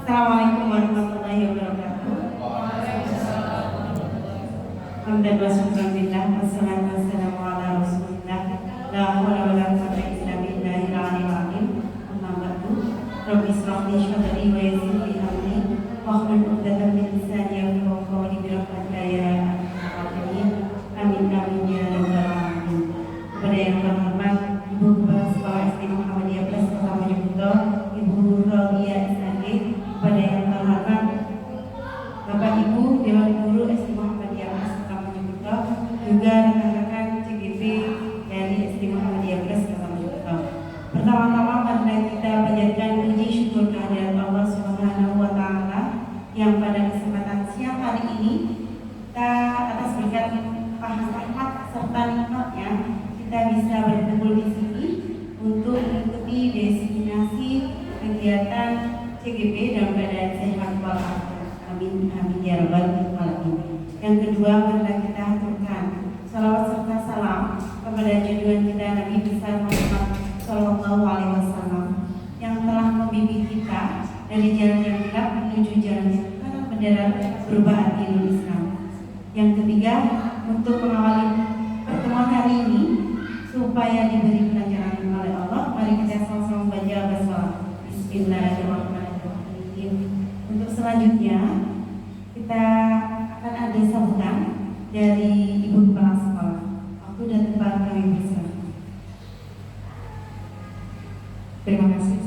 Assalamualaikum warahmatullahi wabarakatuh. Hamdan wa syukran lillah wassalatu wassalamu ala rasulillah la haula wala quwwata illa billahil aliyyil azim. Amma ba'du. Rabbi ishrah li sadri wa yassir li amri wahlul 'uqdatam min lisani yafqahu qawli bi rahmatika ya arhamar rahimin. Amin amin ya rabbal alamin. Kepada yang terhormat Ibu Kepala Sekolah SD Muhammadiyah Plus Kota Mojokerto, Ibu Rodia SAG, kepada yang terhormat Bapak Ibu Dewan Guru SD Muhammadiyah Plus Kota Mojokerto, juga rekan-rekan CGP dari SD Muhammadiyah Plus Kota Mojokerto. Pertama-tama marilah kita panjatkan puji syukur kehadirat Allah Subhanahu wa taala yang pada kesempatan siang hari ini kita atas berkat rahmat serta nikmatnya kita bisa berkumpul di sini untuk mengikuti diseminasi kegiatan CGP dalam keadaan sehat walafiat. Amin amin ya rabbal alamin. Yang kedua, marilah kita haturkan salawat serta salam kepada junjungan kita Nabi besar Muhammad Sallallahu Alaihi Wasallam yang telah membimbing kita dari jalan yang gelap menuju jalan yang terang benderang berubah hati Islam. Yang ketiga, untuk mengawali pertemuan hari ini supaya diberi pelajaran oleh Allah, mari kita sama-sama baca basmalah. Bismillahirrahmanirrahim. Untuk selanjutnya kita akan ada sambutan dari Ibu Kepala Sekolah. Waktu dan tempat kami berserah. Terima kasih.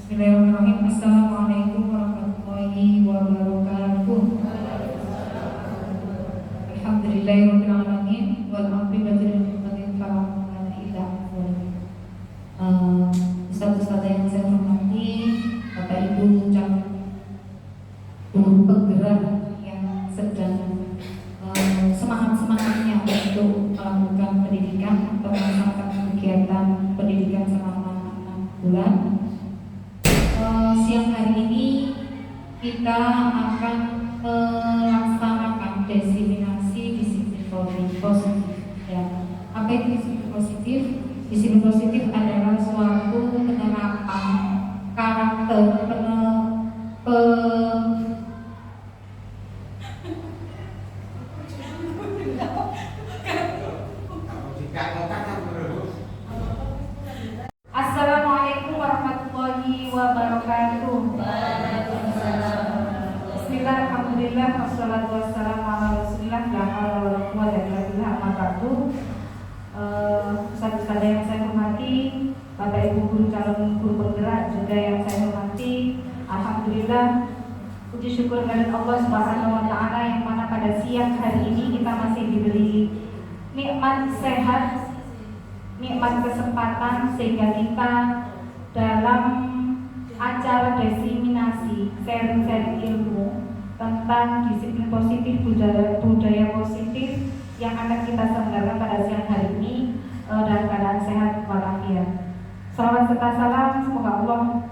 Bismillahirrahmanirrahim. Assalamualaikum warahmatullahi wabarakatuh. Alhamdulillahirabbil alamin wal aqibatu lil muttaqin fala mudilla illa Ustaz-ustaz yang saya hormati, Bapak Ibu calon guru penggerak yang sedang semangat-semangatnya untuk melakukan pendidikan atau melaksanakan kegiatan pendidikan selama 6 bulan. Siang hari ini kita akan melaksanakan diseminasi disiplin positif. Ya. Apa itu disiplin positif? Disiplin positif adalah suatu penerapan karakter Assalamualaikum warahmatullahi wabarakatuh. Bismillah, alhamdulillah, wassalatu wassalamu ala rasulillah, la haula wala quwwata illa billah, amma ba'du. Ustaz-ustaz yang saya hormati, Bapak Ibu guru calon guru penggerak juga yang saya hormati, alhamdulillah, puji syukur kepada Allah Subhanahu wa taala yang mana pada siang hari ini kita masih diberi nikmat sehat, nikmat kesempatan sehingga kita dalam acara diseminasi sharing ilmu tentang disiplin positif, budaya positif yang akan kita selenggarakan pada siang hari ini dalam keadaan sehat walafiat. Salawat serta salam semoga Allah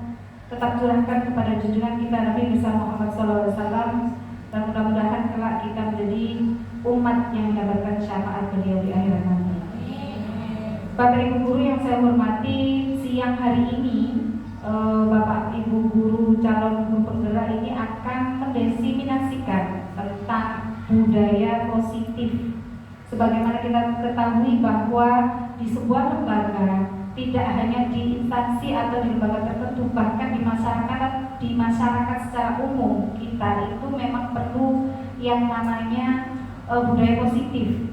tetap curahkan kepada junjungan kita Nabi besar Muhammad SAW, dan mudah-mudahan kelak kita menjadi umat yang mendapatkan syafaat beliau di akhirat nanti. Bapak Ibu guru yang saya hormati, siang hari ini Bapak Ibu guru calon guru penggerak ini akan mendiseminasikan tentang budaya positif. Sebagaimana kita ketahui bahwa di sebuah lembaga, tidak hanya di instansi atau di lembaga tertentu, bahkan di masyarakat secara umum kita itu memang perlu yang namanya budaya positif.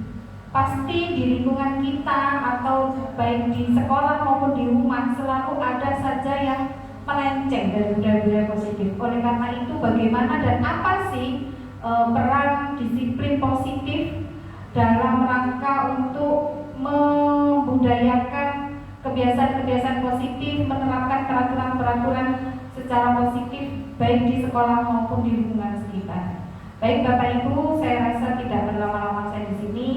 Pasti di lingkungan kita atau baik di sekolah maupun di rumah selalu ada saja yang melenceng dari budaya-budaya positif. Oleh karena itu, bagaimana dan apa sih peran disiplin positif dalam rangka untuk membudayakan kebiasaan-kebiasaan positif, menerapkan peraturan-peraturan secara positif baik di sekolah maupun di lingkungan sekitar. Baik Bapak Ibu, saya rasa tidak berlama-lama saya di sini.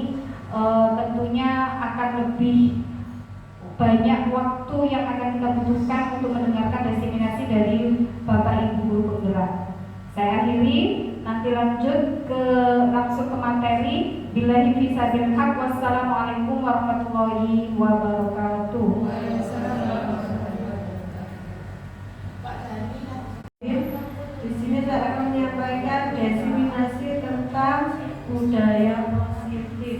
Tentunya akan lebih banyak waktu yang akan kita butuhkan untuk mendengarkan diseminasi dari Bapak Ibu guru penggerak. Saya akhiri, nanti lanjut langsung ke materi. Billahi fisabilillah haq. Wassalamualaikum warahmatullahi wabarakatuh. Di sini saya akan menyampaikan diseminasi tentang budaya positif.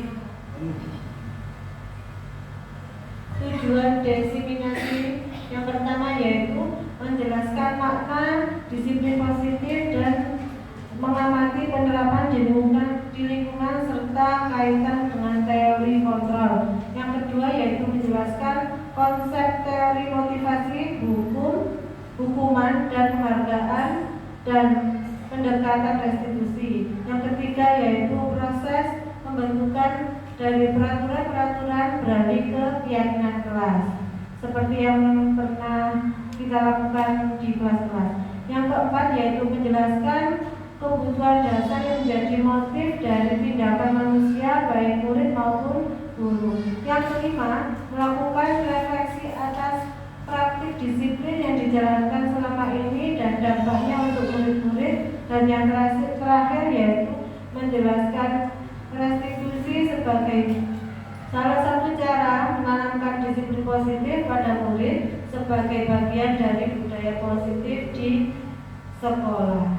Tujuan diseminasi yang pertama yaitu menjelaskan makna disiplin positif dan mengamati penerapan di lingkungan serta kaitan dengan teori kontrol. Yang kedua yaitu menjelaskan konsep teori motivasi, hukuman dan penghargaan dan pendekatan restitusi. Yang ketiga yaitu proses pembentukan dari peraturan-peraturan beralih ke keyakinan kelas, seperti yang pernah kita lakukan di kelas-kelas. Yang keempat yaitu menjelaskan kebutuhan dasar yang menjadi motif dari tindakan manusia baik murid maupun guru. Yang kelima, melakukan refleksi atas praktik disiplin yang dijalankan selama ini dan dampaknya untuk murid-murid. Dan yang terakhir yaitu menjelaskan restitusi sebagai salah satu cara menanamkan disiplin positif pada murid sebagai bagian dari budaya positif di sekolah.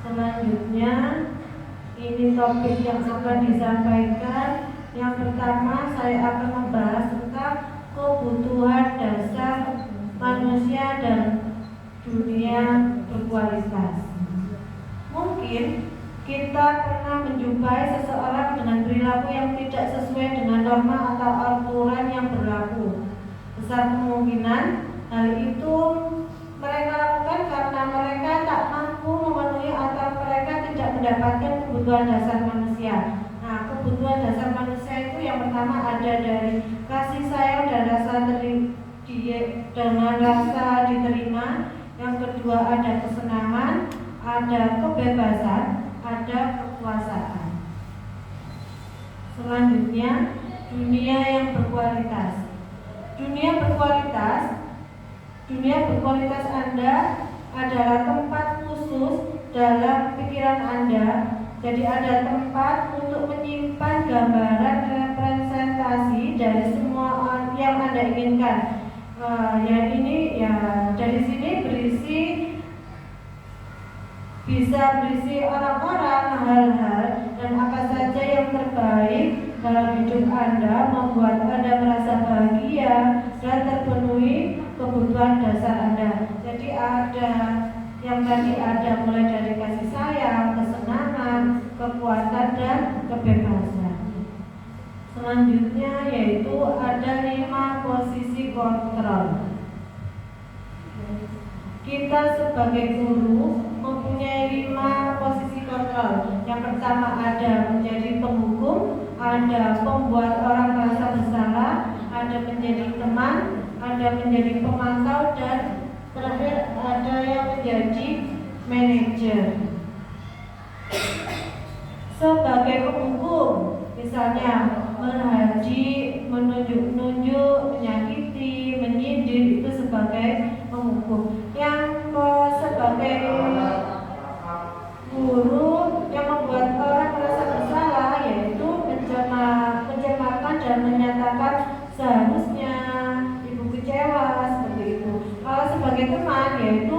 Selanjutnya, ini topik yang akan disampaikan. Yang pertama, saya akan membahas tentang kebutuhan dasar manusia dan dunia berkualitas. Mungkin kita pernah menjumpai seseorang dengan perilaku yang tidak sesuai dengan norma atau aturan yang berlaku. Besar kemungkinan hal itu mereka lakukan karena mereka tak mampu memenuhi atau mereka tidak mendapatkan kebutuhan dasar manusia. Nah, kebutuhan dasar manusia itu yang pertama ada dari kasih sayang dan rasa diterima. Yang kedua ada kesenangan, ada kebebasan, ada kekuasaan. Selanjutnya, dunia yang berkualitas. Dunia berkualitas Anda adalah tempat khusus dalam pikiran Anda. Jadi ada tempat untuk menyimpan gambaran representasi dari semua yang Anda inginkan. Dari sini bisa berisi orang-orang, hal-hal, dan apa saja yang terbaik dalam hidup Anda, membuat Anda merasa bahagia dan terpenuhi kebutuhan dasar Anda. Jadi ada yang tadi ada mulai dari kasih sayang, kesenangan, kekuatan, dan kebebasan. Selanjutnya yaitu ada 5 posisi kontrol. Kita sebagai guru mempunyai 5 posisi kontrol. Yang pertama ada menjadi penghukum, ada pembuat orang merasa bersalah, ada menjadi teman, ada menjadi pemantau, dan terakhir ada yang menjadi manajer. Sebagai penghukum, misalnya menghaji, menunjuk-nunjuk, menyakiti, menyindir, itu sebagai penghukum. Yang sebagai guru yang membuat orang merasa bersalah yaitu mencermakan dan menyatakan seharusnya ibu kecewa, seperti itu. Kalau sebagai teman yaitu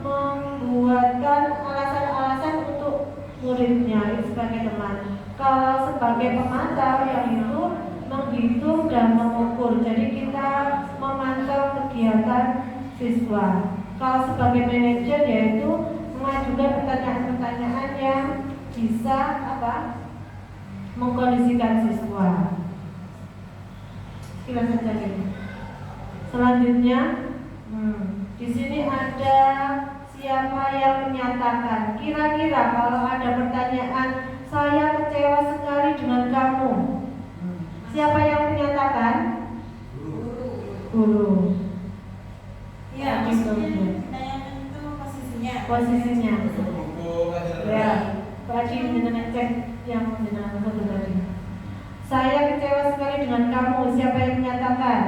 membuatkan alasan-alasan untuk muridnya, itu sebagai teman. Kalau sebagai pemantau yang itu menghitung dan mengukur, jadi kita memantau kegiatan siswa. Kalau sebagai manajer yaitu mengajukan pertanyaan-pertanyaan yang bisa mengkondisikan siswa. Sekilas saja gitu. Selanjutnya, di sini ada siapa yang menyatakan. Kira-kira kalau ada pertanyaan, saya kecewa sekali dengan kamu. Siapa yang menyatakan? Guru. Ya, maksudnya itu posisinya. Ya, jenengan cek yang jenengan foto tadi. Saya kecewa sekali dengan kamu. Siapa yang menyatakan?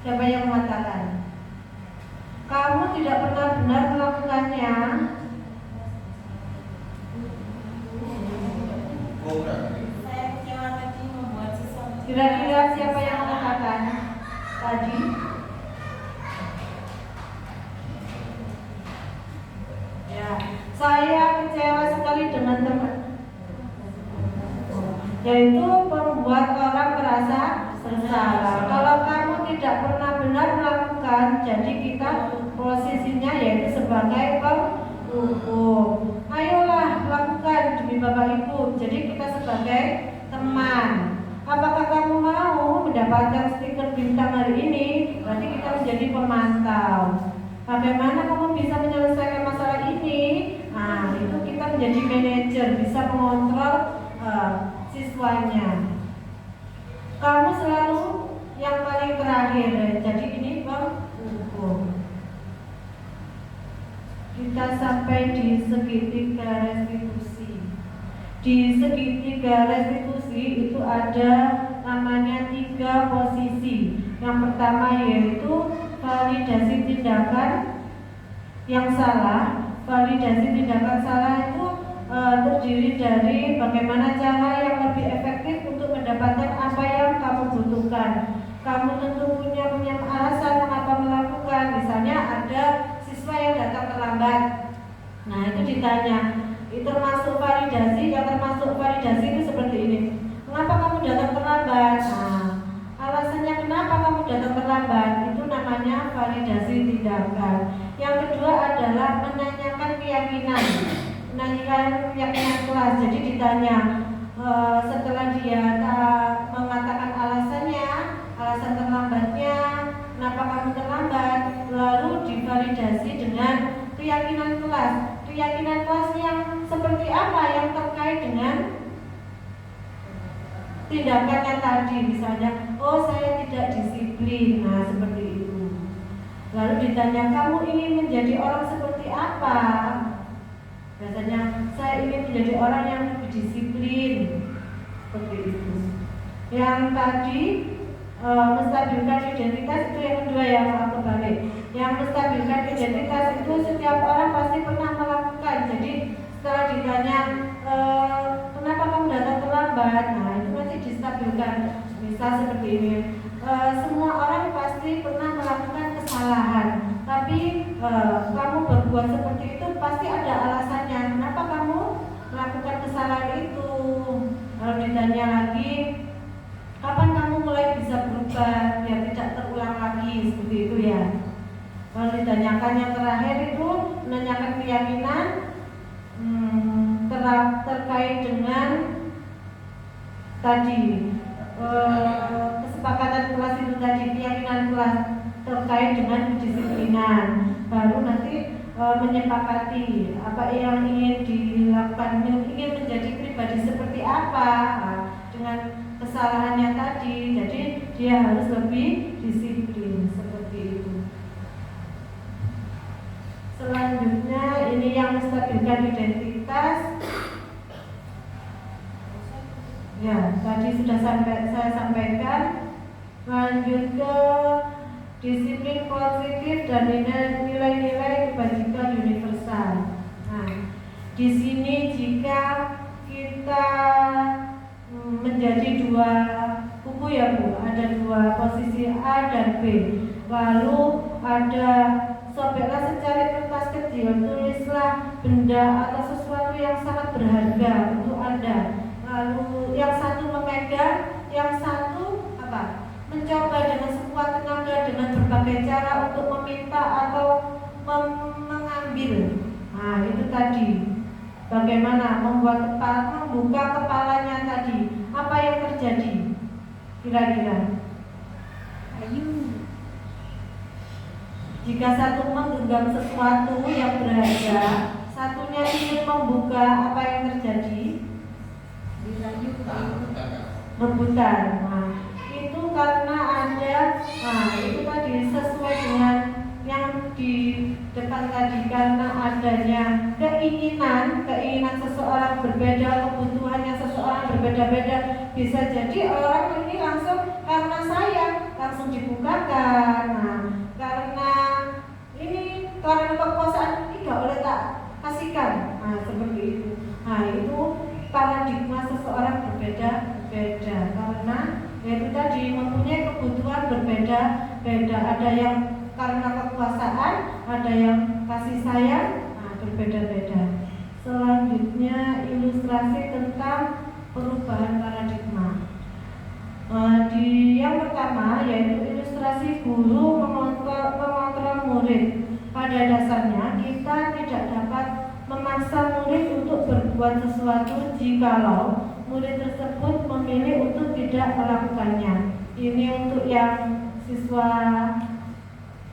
Siapa yang mengatakan? Kamu tidak pernah benar melakukannya. Saya kecewa tadi membuat sesuatu. Kira-kira siapa yang mengatakan tadi? Ya, saya kecewa sekali dengan teman, yaitu membuat orang merasa bersalah. Kalau kamu tidak pernah benar melakukan, jadi kita posisinya yaitu sebagai penghukum. Ayolah lakukan demi Bapak Ibu. Jadi kita sebagai teman. Apakah kamu mau mendapatkan stiker bintang hari ini? Berarti kita menjadi pemantau. Bagaimana kamu bisa menyelesaikan masalah ini? Nah, itu kita menjadi manajer, bisa mengontrol siswanya. Kamu selalu yang paling terakhir. Jadi ini penghukum. Kita sampai di segitiga restitusi. Di segitiga restitusi itu ada namanya 3 posisi. Yang pertama yaitu validasi tindakan yang salah. Validasi tindakan salah itu terdiri dari bagaimana cara yang lebih efektif untuk mendapatkan apa yang kamu butuhkan. Kamu tentu punya alasan mengapa melakukan. Misalnya ada siswa yang datang terlambat. Nah, itu ditanya, itu termasuk validasi. Yang termasuk validasi itu seperti ini. Mengapa kamu datang terlambat? Nah, alasannya kenapa kamu datang terlambat itu namanya validasi tindakan. Yang kedua adalah menanyakan keyakinan. Menanyakan keyakinan kelas. Jadi ditanya setelah dia mengatakan alasannya, alasan terlambatnya, kenapa kamu terlambat, lalu divalidasi dengan keyakinan kelas. Keyakinan kelas yang seperti apa yang terkait dengan tindakannya tadi. Misalnya, oh saya tidak disiplin. Nah, seperti itu. Lalu ditanya, kamu ingin menjadi orang seperti apa? Biasanya, saya ingin menjadi orang yang lebih disiplin. Seperti itu. Yang tadi menstabilkan identitas itu yang kedua, yang aku balik. Yang menstabilkan identitas itu setiap orang pasti pernah melakukan. Jadi setelah ditanya kenapa kamu datang terlambat, nah itu masih distabilkan. Misal seperti ini, semua orang pasti pernah melakukan kesalahan, tapi kamu berbuat seperti itu pasti ada alasannya. Kenapa kamu melakukan kesalahan itu? Kalau ditanya lagi, kapan kamu mulai bisa berubah biar tidak terulang lagi, seperti itu ya. Kalau ditanyakan yang terakhir itu menanyakan keyakinan terkait dengan tadi kesepakatan kelas itu tadi, keyakinan kelas terkait dengan kedisiplinan. Baru nanti menyepakati apa yang ingin dilakukan, ingin menjadi pribadi seperti apa dengan kesalahannya tadi. Jadi dia harus lebih disiplin, seperti itu. Selanjutnya ini yang menstabilkan identitas. Ya, tadi sudah saya sampaikan. Lanjut ke disiplin positif dan nilai-nilai kebajikan universal. Nah, di sini jika kita menjadi 2 buku ya Bu, ada 2 posisi A dan B. Lalu ada sobeklah secari kertas kecil, tulislah benda atau sesuatu yang sangat berharga untuk Anda. Lalu yang satu memegang, yang satu apa? Mencoba dengan sekuat tenaga dengan berbagai cara untuk meminta atau mengambil. Nah, itu tadi. Bagaimana membuka kepalanya tadi? Apa yang terjadi? Kira-kira. Ayo. Jika satu menggenggam sesuatu yang berharga, satunya ingin membuka, apa yang terjadi? Rebutan. Nah, itu karena ada, nah itu tadi sesuai dengan yang di depan tadi, karena adanya keinginan seseorang berbeda, kebutuhannya seseorang berbeda-beda. Bisa jadi orang ini langsung karena sayang langsung dibukakan. Nah, karena kekuasaan ini gak boleh tak kasihkan. Nah, seperti itu. Nah, itu paradigma seseorang berbeda-beda karena yaitu tadi mempunyai kebutuhan berbeda-beda. Ada yang karena kekuasaan, ada yang kasih sayang, berbeda-beda. Selanjutnya ilustrasi tentang perubahan paradigma. Yang pertama yaitu ilustrasi guru mengontrol murid. Pada dasarnya kita tidak dapat memaksa murid untuk berbuat sesuatu jikalau murid tersebut memilih untuk tidak melakukannya. Ini untuk yang siswa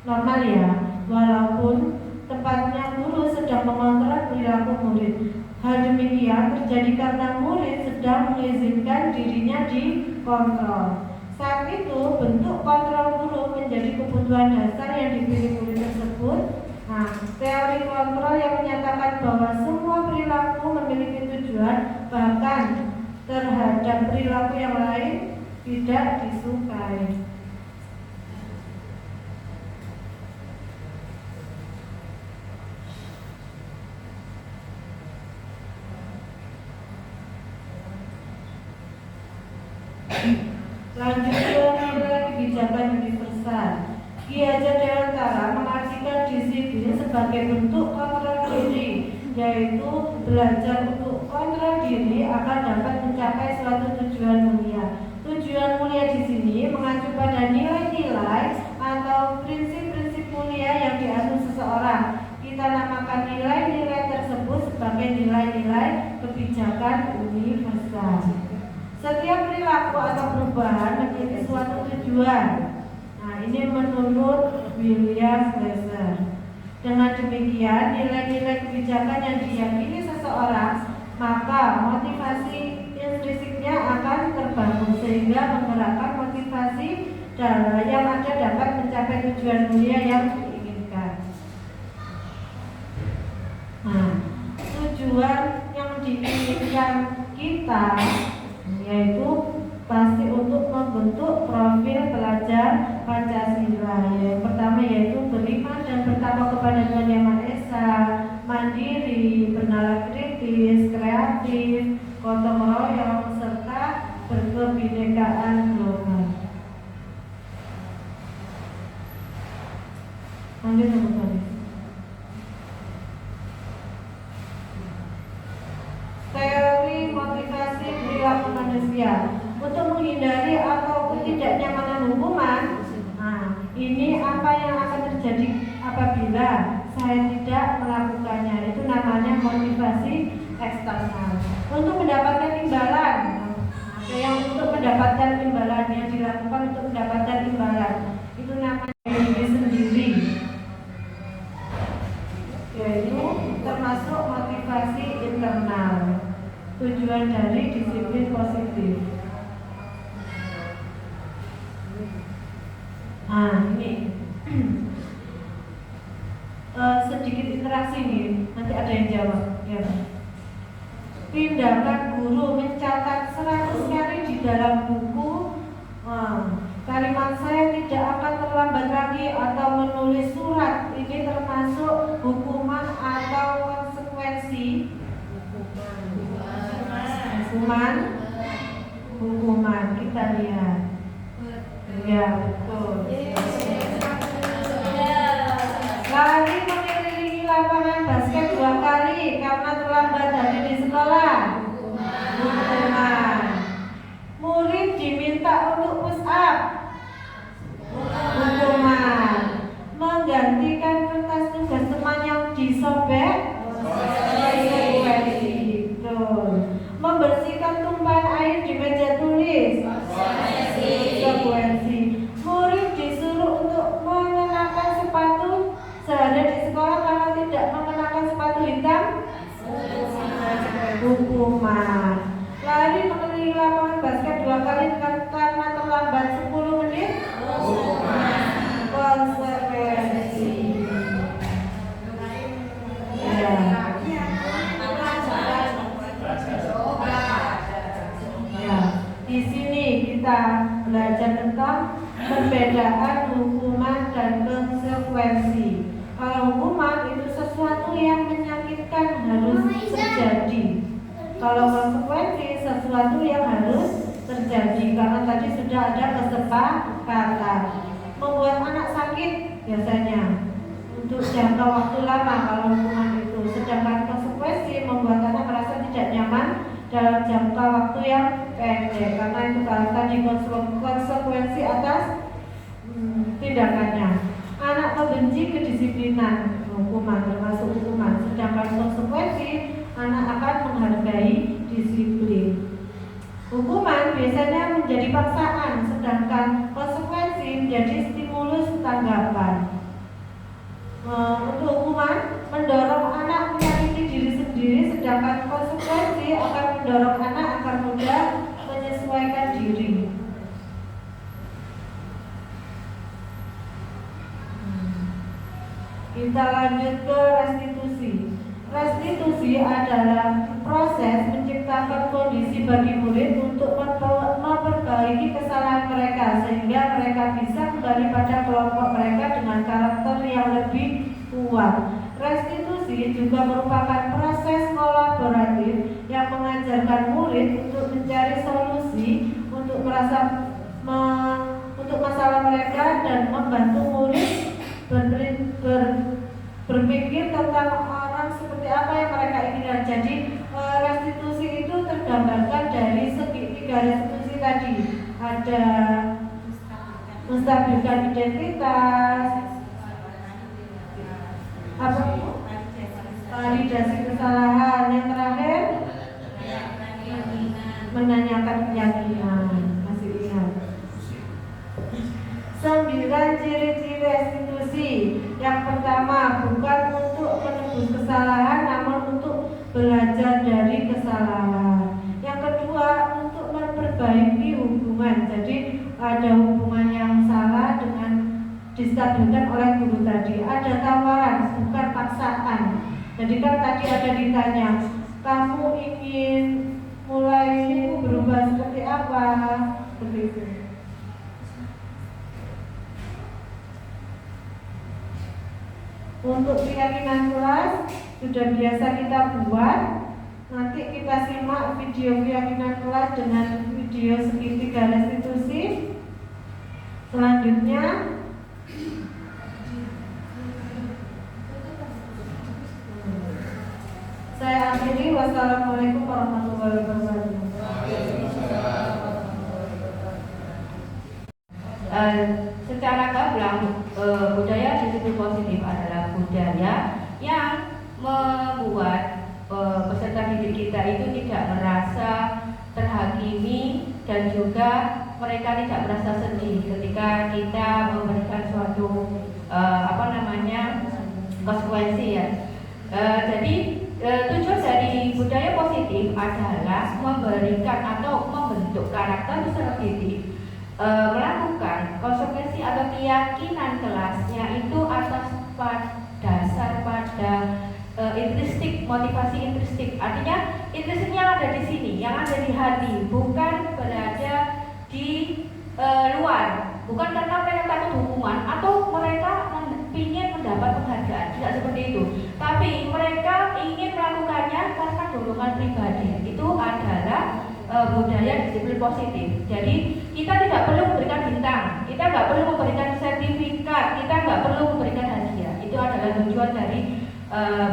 normal ya, walaupun tepatnya guru sedang mengontrol perilaku murid. Hal demikian terjadi karena murid sedang mengizinkan dirinya dikontrol. Saat itu bentuk kontrol guru menjadi kebutuhan dasar yang dipilih murid tersebut. Nah, teori kontrol yang menyatakan bahwa semua perilaku memiliki tujuan, bahkan terhadap perilaku yang lain tidak disukai. Lanjut ke nilai kebijakan universal. Ki Hajar Dewantara mengartikan disiplin sebagai bentuk kontrol diri, yaitu belajar untuk kontrol diri agar dapat mencapai suatu tujuan mulia. Tujuan mulia di sini mengacu pada nilai-nilai atau prinsip-prinsip mulia yang dianut seseorang. Kita namakan nilai-nilai tersebut sebagai nilai-nilai kebijakan universal. Setiap perilaku atau perubahan memiliki suatu tujuan. Nah, ini menurut William Glasser. Dengan demikian, nilai-nilai kebijakan yang diyakini seseorang, maka motivasi intrinsiknya akan terbangun sehingga menggerakkan motivasi yang ada dapat mencapai tujuan mulia yang diinginkan. Nah, tujuan yang diinginkan kita yaitu pasti untuk membentuk profil pelajar Pancasila. Yang pertama yaitu beriman dan bertakwa kepada Tuhan Yang Maha Esa, mandiri, bernalar kritis, kreatif, gotong royong, serta berkebinekaan global. Lanjut teman-teman. Teori motivasi perilaku manusia untuk menghindari atau ketidaknyamanan hukuman. Nah, ini apa yang akan terjadi apabila saya tidak melakukannya. Itu namanya motivasi eksternal. Untuk mendapatkan imbalan, ada yang untuk mendapatkan imbalan yang dilakukan untuk mendapatkan imbalan. Itu namanya diri sendiri. Yaitu termasuk motivasi internal. Tujuan dari disiplin positif. Nah, ini sedikit interaksi nih. Nanti ada yang jawab. Ya. Tindakan guru mencatat 100 kali di dalam buku. Kalimat saya tidak akan terlambat lagi atau menulis surat. Ini termasuk hukuman atau konsekuensi. Hukuman kita lihat. Ya, betul. Lari mengelilingi lapangan basket 2 kali karena terlambat hadir di sekolah. Hukuman. Murid diminta untuk push up. Hukuman. Menggantikan kertas tugas teman yang disobek. Membersihkan tumpahan air di meja tulis. Konsekuensi. Murid disuruh untuk mengenakan sepatu sehari di sekolah kalau tidak mengenakan sepatu hitam. Hukuman. Lari kita belajar tentang perbedaan hukuman dan konsekuensi. Kalau hukuman itu sesuatu yang menyakitkan harus terjadi. Kalau konsekuensi sesuatu yang harus terjadi, karena tadi sudah ada kesepakatan. Membuat anak sakit biasanya untuk jangka waktu lama kalau hukuman itu, sedangkan konsekuensi membuat anak merasa tidak nyaman dalam jangka waktu yang pendek, karena itu tadi konsekuensi atas tindakannya. Anak membenci kedisiplinan, hukuman termasuk hukuman, sedangkan konsekuensi anak akan menghargai disiplin. Hukuman biasanya menjadi paksaan, sedangkan konsekuensi menjadi stimulus tanggapan. Untuk hukuman mendorong anak menyakiti diri sendiri, sedangkan konsekuensi akan mendorong anak agar mudah menyesuaikan diri. Kita lanjut ke restitusi. Restitusi adalah proses menciptakan kondisi bagi murid untuk memperbaiki kesalahan mereka sehingga mereka bisa kembali pada kelompok mereka dengan karakter yang lebih kuat. Restitusi juga merupakan proses kolaboratif yang mengajarkan murid untuk mencari solusi untuk masalah mereka dan membantu murid berpikir tentang orang seperti apa yang mereka inginkan. Jadi restitusi itu tergambarkan dari tiga restitusi tadi. Ada menstabilkan identitas, validasi kesalahan, yang terakhir menanyakan keyakinan. Masih ingat? 9 ciri-ciri restitusi. Yang pertama, bukan untuk menebus kesalahan, namun untuk belajar dari kesalahan. Yang kedua, untuk memperbaiki hubungan. Jadi ada hubungan yang salah dengan distabilkan oleh guru tadi. Ada tawaran, bukan paksaan. Jadi kan tadi ada ditanya, kamu ingin mulai berubah seperti apa? Seperti itu. Untuk keyakinan kelas sudah biasa kita buat. Nanti kita simak video keyakinan kelas dengan video segitiga restitusi. Selanjutnya saya akhiri. Wassalamualaikum warahmatullahi wabarakatuh. Secara gamblang, budaya disiplin positif adalah budaya yang membuat peserta didik kita itu tidak merasa terhakimi dan juga mereka tidak merasa sedih ketika kita memberikan suatu konsekuensi ya. Jadi tujuan dari budaya positif adalah memberikan atau membentuk karakter peserta didik, melakukan konsekuensi atau keyakinan kelasnya itu atas dasar pada intristik, motivasi intristik. Artinya intristiknya ada di sini, yang ada di hati, bukan berada di luar. Bukan karena mereka takut hukuman atau mereka ingin mendapat penghargaan, tidak seperti itu. Tapi mereka ingin melakukannya karena dorongan pribadi. Itu adalah budaya disiplin positif. Jadi kita tidak perlu memberikan bintang, kita nggak perlu memberikan sertifikat, kita nggak perlu memberikan hadiah. Itu adalah tujuan dari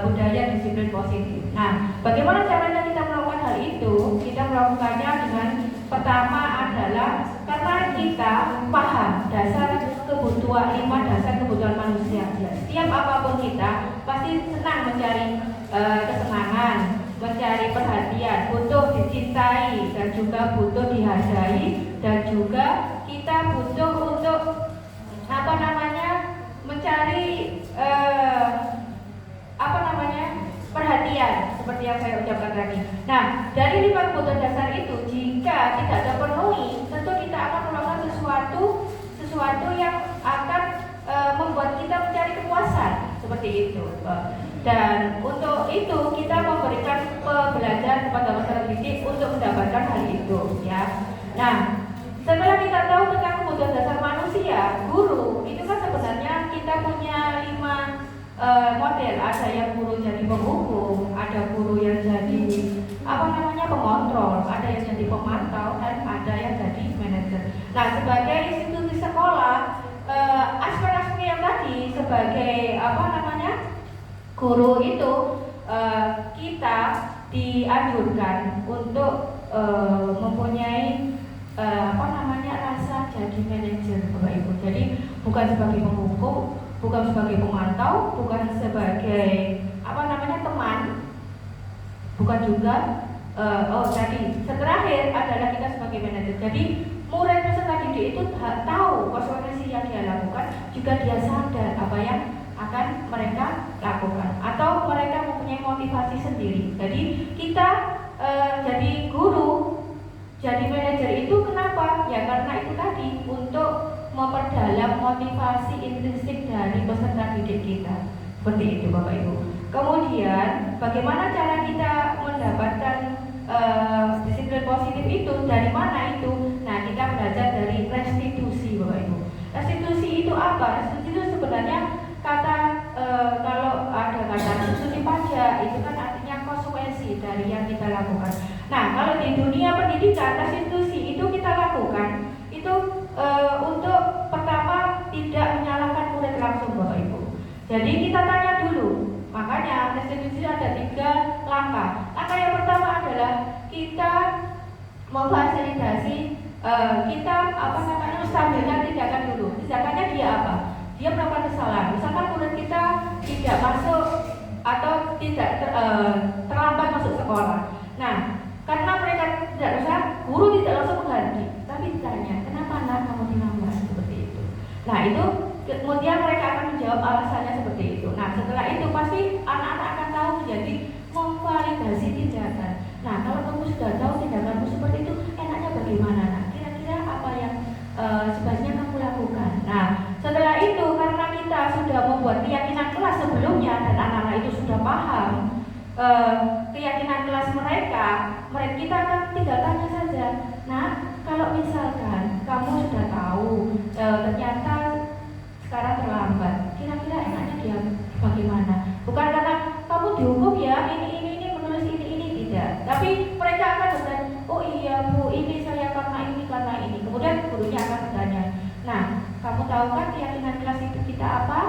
budaya disiplin positif. Nah, bagaimana caranya kita melakukan hal itu? Kita melakukannya dengan pertama adalah karena kita paham dasar kebutuhan 5 dasar kebutuhan manusia. Setiap apapun kita pasti senang mencari kesenangan, mencari perhatian, butuh dicintai dan juga butuh dihargai, dan juga kita butuh untuk mencari perhatian seperti yang saya ucapkan tadi. Nah, dari 5 kebutuhan dasar itu jika tidak terpenuhi, tentu kita akan melakukan sesuatu yang akan membuat kita mencari kepuasan seperti itu. Dan untuk itu kita memberikan pembelajaran kepada peserta didik untuk mendapatkan hal itu, ya. Nah, setelah kita punya 5 model. Ada yang guru jadi penghukum, ada guru yang jadi pengontrol, ada yang jadi pemantau, dan ada yang jadi manajer. Nah, sebagai institusi sekolah, aspek-aspek yang tadi sebagai guru itu kita dianjurkan untuk mempunyai rasa jadi manajer, Bapak Ibu. Jadi bukan sebagai penghukum, bukan sebagai pemantau, bukan sebagai teman, bukan juga terakhir adalah kita sebagai manajer. Jadi murid peserta didik itu tahu konsekuensi yang dia lakukan, juga dia sadar apa yang akan mereka lakukan, atau mereka mempunyai motivasi sendiri. Jadi kita jadi guru, jadi manajer itu kenapa? Ya karena itu tadi, untuk memperdalam motivasi intrinsik dari peserta didik kita. Seperti itu Bapak Ibu. Kemudian bagaimana cara kita mendapatkan disiplin positif itu? Dari mana itu? Nah, kita belajar dari restitusi Bapak Ibu. Restitusi itu apa? Restitusi itu sebenarnya kalau ada kata restitusi pajak, itu kan artinya konsekuensi dari yang kita lakukan. Nah, kalau di dunia pendidikan, restitusi itu kita lakukan itu untuk pertama tidak menyalahkan murid langsung Bapak Ibu. Jadi kita tanya dulu. Makanya restitusi ada 3 langkah. Langkah yang pertama adalah kita memfasilitasi, kita menstabilkan tindakan dulu. Tindakannya dia apa? Dia melakukan kesalahan. Misalkan murid kita tidak masuk atau tidak terlambat masuk sekolah. Nah, karena mereka tidak usah, guru tidak langsung mengganti, tapi ditanya, kenapa anak kamu terlambat, seperti itu. Nah, itu kemudian mereka akan menjawab alasannya seperti itu. Nah, setelah itu pasti anak-anak akan tahu, jadi memvalidasi tindakan. Nah, kalau kamu sudah tahu tindakanmu seperti itu, enaknya bagaimana? Nah, kira-kira apa yang sebaiknya kamu lakukan? Nah, setelah itu karena kita sudah membuat keyakinan kelas sebelumnya dan anak-anak itu sudah paham keyakinan kelas mereka kita akan tinggal tanya saja. Nah, kalau misalkan kamu sudah tahu ternyata sekarang terlambat, kira-kira enaknya dia bagaimana? Bukan karena kamu dihukum ya, ini menulis ini tidak, tapi mereka akan bertanya, oh iya Bu, ini saya karena ini. Kemudian gurunya akan bertanya, nah kamu tahu kan keyakinan kelas itu kita apa?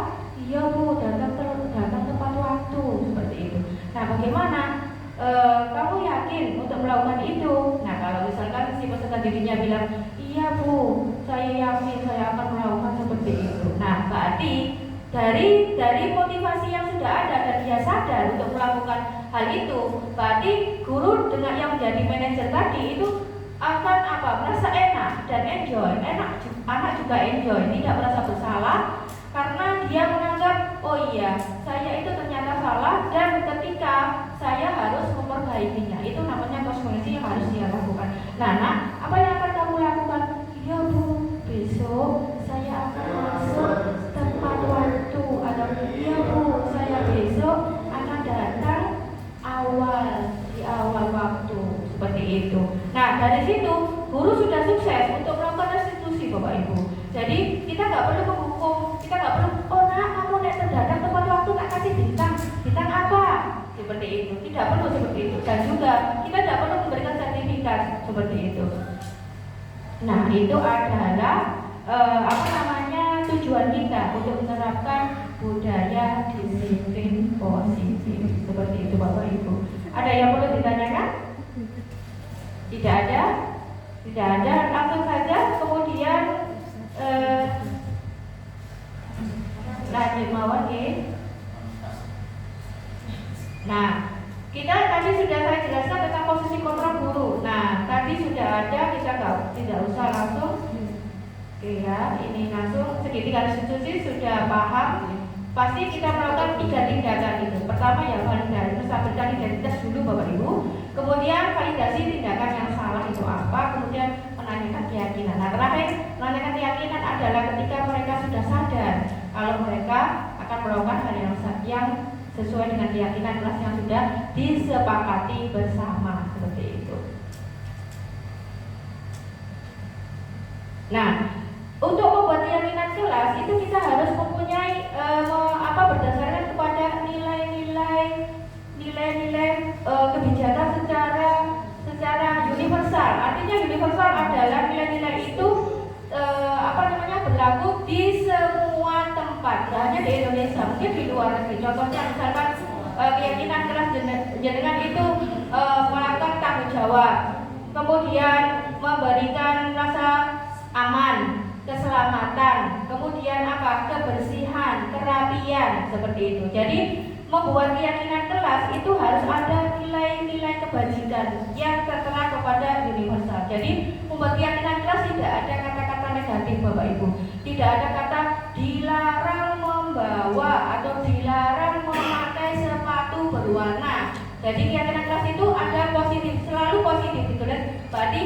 Iya Bu, datang tepat waktu, seperti itu. Nah, bagaimana kamu yakin untuk melakukan itu? Nah, kalau misalkan si peserta didiknya bilang, iya Bu, saya yakin saya akan melakukan seperti itu. Nah, berarti dari motivasi yang sudah ada dan dia sadar untuk melakukan hal itu, berarti guru dengan yang menjadi manajer tadi itu akan merasa enak dan enjoy. Anak juga enjoy, tidak merasa bersalah karena dia menganggap, oh iya, saya itu ternyata salah dan ketika saya harus memperbaikinya. Itu namanya konsekuensi yang harus dia lakukan. Nah, apa yang akan kamu lakukan? Ya Bu, besok saya akan masuk tepat waktu. Atau ya Bu, saya besok akan datang di awal waktu, seperti itu. Nah, dari situ guru sudah sukses untuk melakukan restitusi Bapak Ibu. Jadi kita nggak perlu menghukum, kita nggak perlu, oh nak kamu terdatang tepat waktu tak kasih bintang apa, seperti itu. Tidak perlu seperti itu. Dan juga kita tidak perlu memberikan sertifikat seperti itu. Nah, itu adalah tujuan kita untuk menerapkan budaya disiplin positif, seperti itu Bapak Ibu. Ada yang perlu ditanyakan? Tidak ada? Tidak ada, langsung saja. Kemudian lanjut mawon ya. Nah, kita tadi sudah saya jelaskan tentang posisi kontrol guru. Nah, tadi sudah ada, kita tidak usah langsung. Oke ya, ini langsung segitiga restitusi sudah paham. Pasti kita melakukan 3 tindakan itu. Pertama ya validasi, menstabilkan identitas dulu Bapak Ibu. Kemudian validasi tindakan yang salah itu apa. Kemudian menanyakan keyakinan. Nah, terakhir menanyakan keyakinan adalah ketika mereka sudah sadar kalau mereka akan melakukan hal yang sesuai dengan keyakinan kelas yang sudah disepakati bersama, seperti itu. Nah, untuk membuat keyakinan kelas itu kita harus mempunyai berdasarkan kepada nilai-nilai kebijakan secara universal. Artinya universal adalah nilai-nilai itu berlaku di semua tempat, tidak hanya di Indonesia, mungkin di luar negeri. Contohnya misalkan keyakinan kelas jenengan itu melakukan tanggung jawab, kemudian memberikan rasa aman, keselamatan, kemudian kebersihan, kerapian, seperti itu. Jadi membuat keyakinan kelas itu harus ada nilai-nilai kebajikan yang tertera kepada universal. Jadi membuat keyakinan kelas tidak ada kata-kata negatif, Bapak Ibu. Tidak ada kata dilarang membawa atau dilarang memakai sepatu berwarna. Jadi keyakinan kelas itu ada positif, selalu positif gitu kan. Berarti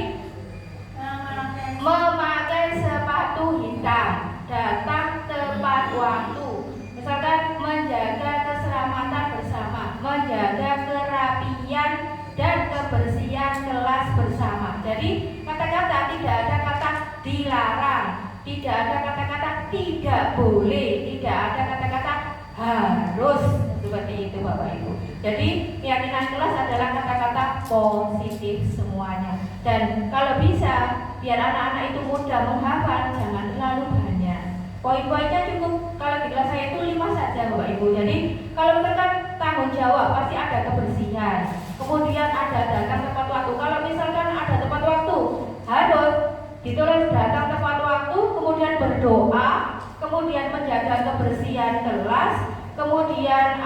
memakai sepatu hitam, datang tepat waktu. Misalkan menjaga keselamatan bersama, menjaga kerapian dan kebersihan kelas bersama. Jadi kata-kata tidak ada kata dilarang, tidak ada kata-kata tidak boleh, tidak ada kata-kata harus, seperti itu Bapak Ibu. Jadi keyakinan kelas adalah kata-kata positif semuanya. Dan kalau bisa biar anak-anak itu mudah menghafal, jangan terlalu banyak. Poin-poinnya cukup, kalau di kelas saya itu 5 saja Bapak Ibu. Jadi kalau misalkan tanggung jawab pasti ada kebersihan, kemudian ada datang tepat waktu. Kalau misalkan ada tepat waktu, harus ditulis datang tepat waktu, kemudian berdoa, kemudian menjaga kebersihan kelas, kemudian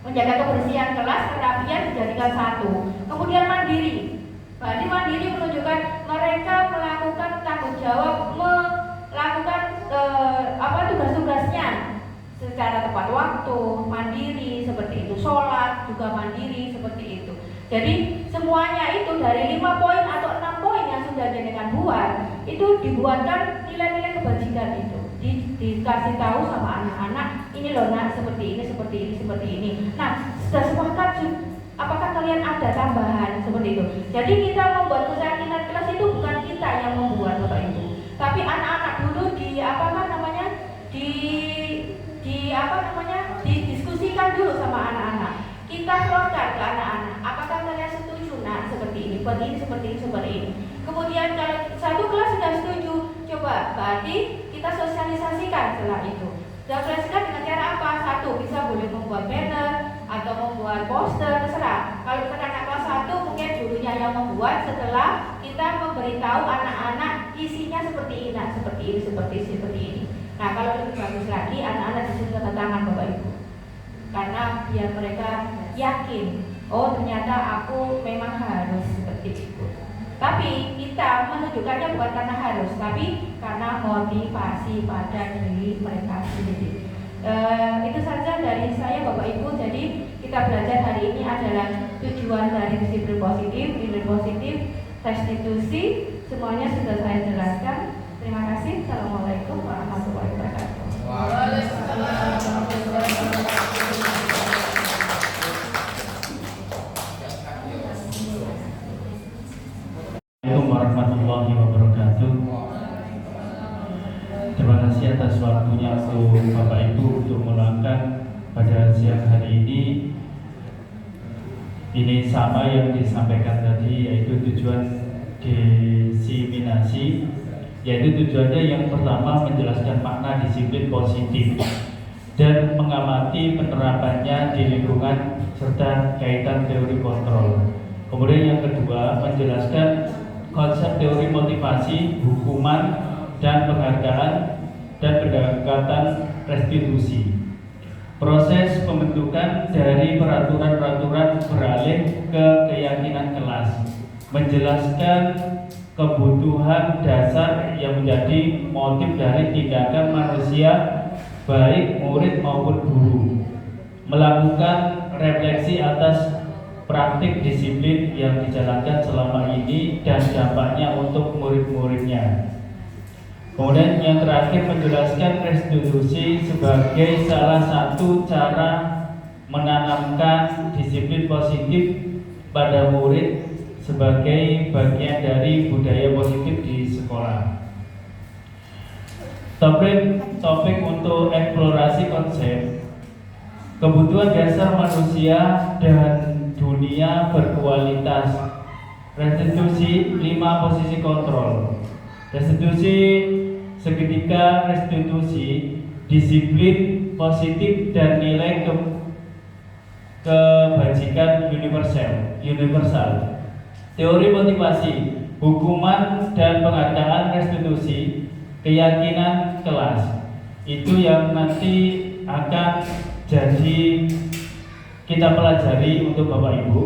menjaga kebersihan kelas, kerapian dijadikan satu. Kemudian mandiri. Berarti mandiri menunjukkan mereka melakukan tanggung jawab, melakukan tugas-tugasnya secara tepat waktu, mandiri, seperti itu. Sholat juga mandiri, seperti itu. Jadi semuanya itu dari 5 poin atau 6 poin yang sudah jenengan buat, itu dibuatkan nilai-nilai kebajikan itu. Dikasih tahu sama anak-anak, ini loh nak, seperti ini, seperti ini, seperti ini. Nah, sudah sepakat, apakah kalian ada tambahan seperti itu? Jadi kita membuat keyakinan kelas itu bukan kita yang membuat Bapak Ibu, tapi anak-anak dulu didiskusikan dulu sama anak-anak. Kita keluarkan ke anak-anak, apakah kalian setuju nak seperti ini, seperti ini, seperti ini, seperti ini. Kemudian kalau satu kelas sudah setuju, coba berarti kita sosialisasikan setelah itu. Sosialisasikan dengan cara apa? Satu, bisa boleh membuat banner atau membuat poster, terserah. Kalau misalkan anak kelas 1 mungkin gurunya yang membuat, setelah kita memberitahu anak-anak isinya seperti ini, nah, seperti ini, seperti ini. Nah, kalau lebih bagus lagi anak-anak disuruh tanda tangan Bapak Ibu. Karena biar mereka yakin, oh ternyata aku memang harus seperti itu. Tapi kita menunjukkannya bukan karena harus, tapi karena motivasi pada diri mereka sendiri. Itu saja dari saya Bapak Ibu. Jadi kita belajar hari ini adalah tujuan dari disiplin positif, nilai positif, restitusi. Semuanya sudah saya jelaskan. Terima kasih. Assalamualaikum warahmatullahi wabarakatuh. Assalamualaikum warahmatullahi wabarakatuh. Terima kasih atas waktunya untuk Bapak Ibu untuk meluangkan pada siang hari ini. Ini sama yang disampaikan tadi, yaitu tujuan diseminasi, yaitu tujuannya yang pertama menjelaskan makna disiplin positif dan mengamati penerapannya di lingkungan serta kaitan teori kontrol. Kemudian yang kedua menjelaskan konsep teori motivasi, hukuman, dan penghargaan dan pendekatan restitusi. Proses pembentukan dari peraturan-peraturan beralih ke keyakinan kelas, menjelaskan kebutuhan dasar yang menjadi motif dari tindakan manusia baik murid maupun guru, melakukan refleksi atas praktik disiplin yang dijalankan selama ini dan dampaknya untuk murid-muridnya. Kemudian yang terakhir menjelaskan restitusi sebagai salah satu cara menanamkan disiplin positif pada murid sebagai bagian dari budaya positif di sekolah. Topik untuk eksplorasi konsep kebutuhan dasar manusia dan dunia berkualitas. Restitusi 5 posisi kontrol. Restitusi seketika, restitusi disiplin positif dan nilai kebajikan universal. Teori motivasi, hukuman dan penghargaan restitusi, keyakinan kelas. Itu yang nanti akan jadi kita pelajari untuk Bapak Ibu.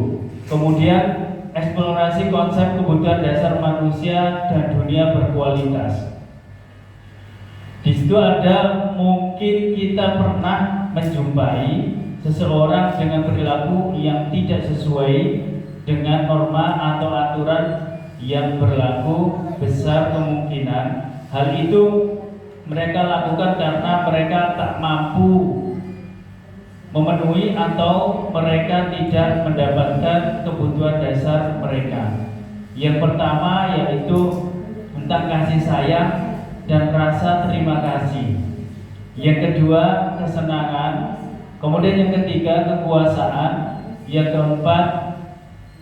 Kemudian eksplorasi konsep kebutuhan dasar manusia dan dunia berkualitas. Di situ ada mungkin kita pernah menjumpai seseorang dengan perilaku yang tidak sesuai dengan norma atau aturan yang berlaku. Besar kemungkinan hal itu mereka lakukan karena mereka tak mampu memenuhi atau mereka tidak mendapatkan kebutuhan dasar mereka. Yang pertama yaitu tentang kasih sayang dan rasa terima kasih. Yang kedua kesenangan. Kemudian yang ketiga kekuasaan. Yang keempat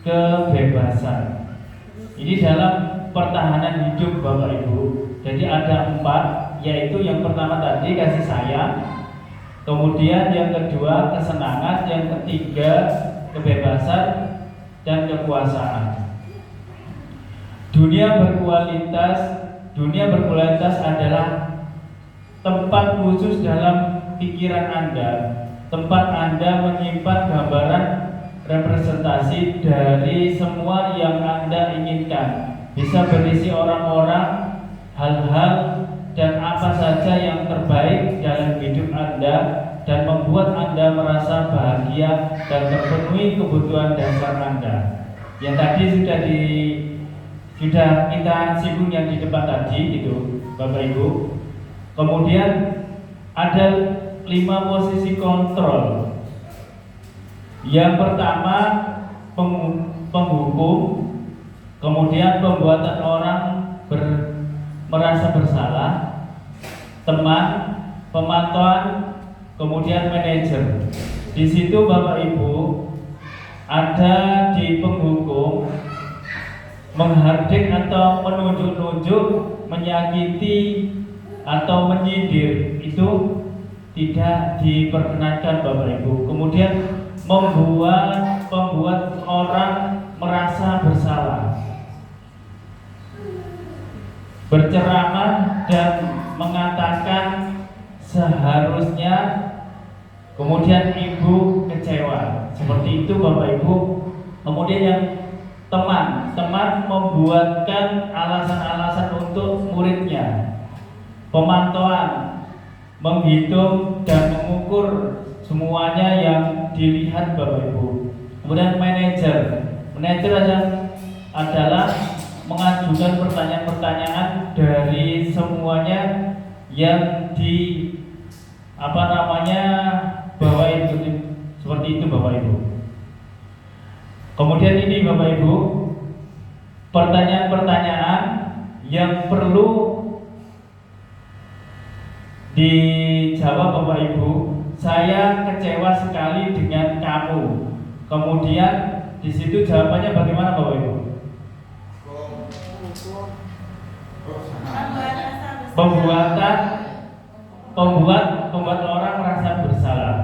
kebebasan. Ini dalam pertahanan hidup Bapak Ibu. Jadi ada 4, yaitu yang pertama tadi kasih sayang, kemudian yang kedua kesenangan, yang ketiga kebebasan dan kekuasaan. Dunia berkualitas adalah tempat khusus dalam pikiran Anda, tempat Anda menyimpan gambaran representasi dari semua yang Anda inginkan. Bisa berisi orang-orang, hal-hal, dan apa saja yang terbaik dalam hidup Anda dan membuat Anda merasa bahagia dan terpenuhi kebutuhan dasar Anda. Yang tadi sudah kita singgung yang di depan tadi gitu, Bapak Ibu. Kemudian ada 5 posisi kontrol. Yang pertama penghukum, kemudian pembuatan orang merasa bersalah, teman, pemantauan, kemudian manajer. Di situ Bapak Ibu ada di penghukum menghardik atau menunjuk-nunjuk, menyakiti atau menyindir, itu tidak diperkenankan Bapak Ibu. Kemudian membuat orang merasa bersalah, berceramah dan mengatakan seharusnya, kemudian ibu kecewa, seperti itu Bapak Ibu. Kemudian yang teman membuatkan alasan-alasan untuk muridnya. Pemantauan, menghitung dan mengukur semuanya yang dilihat Bapak Ibu. Kemudian manajer adalah mengajukan pertanyaan-pertanyaan dari semuanya yang bawain seperti itu Bapak Ibu. Kemudian ini Bapak Ibu, pertanyaan-pertanyaan yang perlu dijawab Bapak Ibu. Saya kecewa sekali dengan kamu. Kemudian di situ jawabannya bagaimana Bapak Ibu? Membuat orang merasa bersalah.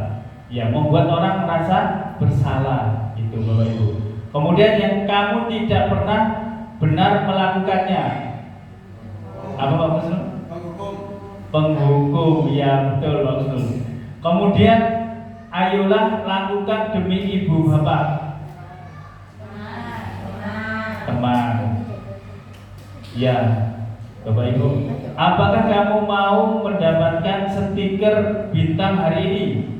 Ya, membuat orang merasa bersalah itu Bapak Ibu. Kemudian yang kamu tidak pernah benar melakukannya. Apa Pak Kusnul? Penghukum, ya betul Pak Kusnul. Kemudian ayolah lakukan demi ibu bapak. Teman. Ya, Bapak Ibu. Apakah kamu mau mendapatkan stiker bintang hari ini?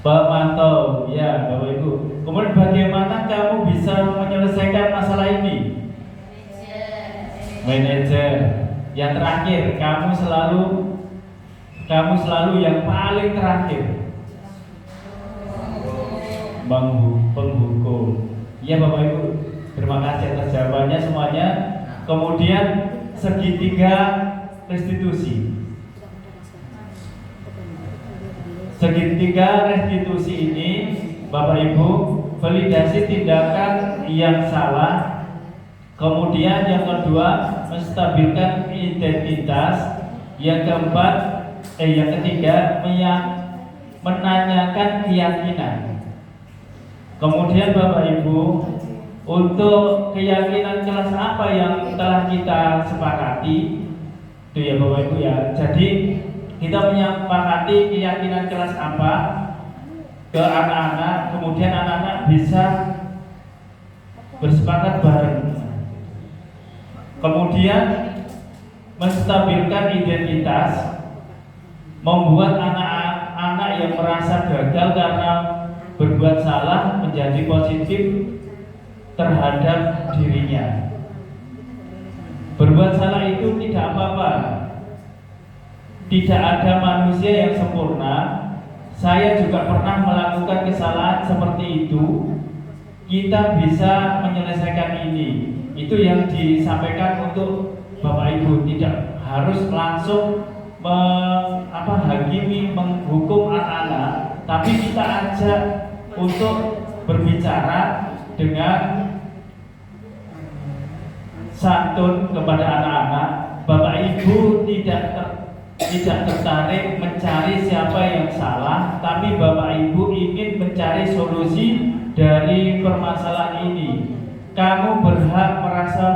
Pemantau, ya Bapak Ibu. Kemudian bagaimana kamu bisa menyelesaikan masalah ini? Manajer. Yang terakhir, kamu selalu yang paling terakhir. Penghukum. Ya Bapak Ibu, terima kasih atas jawabannya semuanya. Kemudian segitiga restitusi. Segitiga restitusi ini, Bapak Ibu, validasi tindakan yang salah. Kemudian yang kedua, menstabilkan identitas. Yang keempat, yang ketiga, menanyakan keyakinan. Kemudian Bapak Ibu, untuk keyakinan kelas apa yang telah kita sepakati, itu ya Bapak Ibu ya. Jadi kita menyepakati keyakinan kelas apa ke anak-anak, kemudian anak-anak bisa bersepakat bareng. Kemudian menstabilkan identitas, membuat anak-anak yang merasa gagal karena berbuat salah menjadi positif terhadap dirinya. Berbuat salah itu tidak apa-apa. Tidak ada manusia yang sempurna. Saya juga pernah melakukan kesalahan seperti itu. Kita bisa menyelesaikan ini. Itu yang disampaikan untuk Bapak Ibu. Tidak harus langsung menghakimi, menghukum anak-anak, tapi kita ajak untuk berbicara dengan santun kepada anak-anak. Bapak Ibu tidak tertarik mencari siapa yang salah, tapi Bapak Ibu ingin mencari solusi dari permasalahan ini. Kamu berhak merasa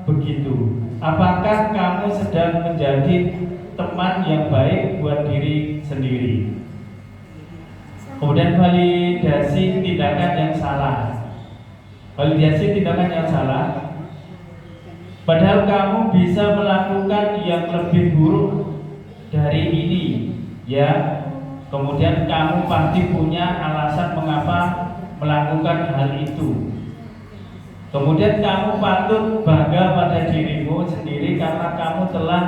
begitu. Apakah kamu sedang menjadi teman yang baik buat diri sendiri? Kemudian validasi tindakan yang salah. Validasi tindakan yang salah. Padahal kamu bisa melakukan yang lebih buruk dari ini, ya. Kemudian kamu pasti punya alasan mengapa melakukan hal itu. Kemudian kamu patut bangga pada dirimu sendiri karena kamu telah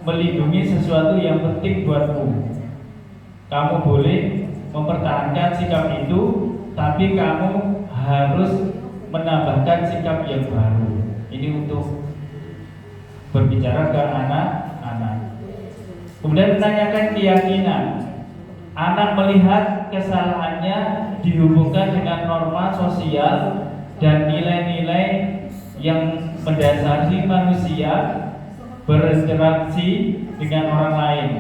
melindungi sesuatu yang penting buatmu. Kamu boleh mempertahankan sikap itu, tapi kamu harus menambahkan sikap yang baru. Ini untuk berbicara ke anak-anak. Kemudian menanyakan keyakinan. Anak melihat kesalahannya dihubungkan dengan norma sosial dan nilai-nilai yang mendasari manusia berinteraksi dengan orang lain.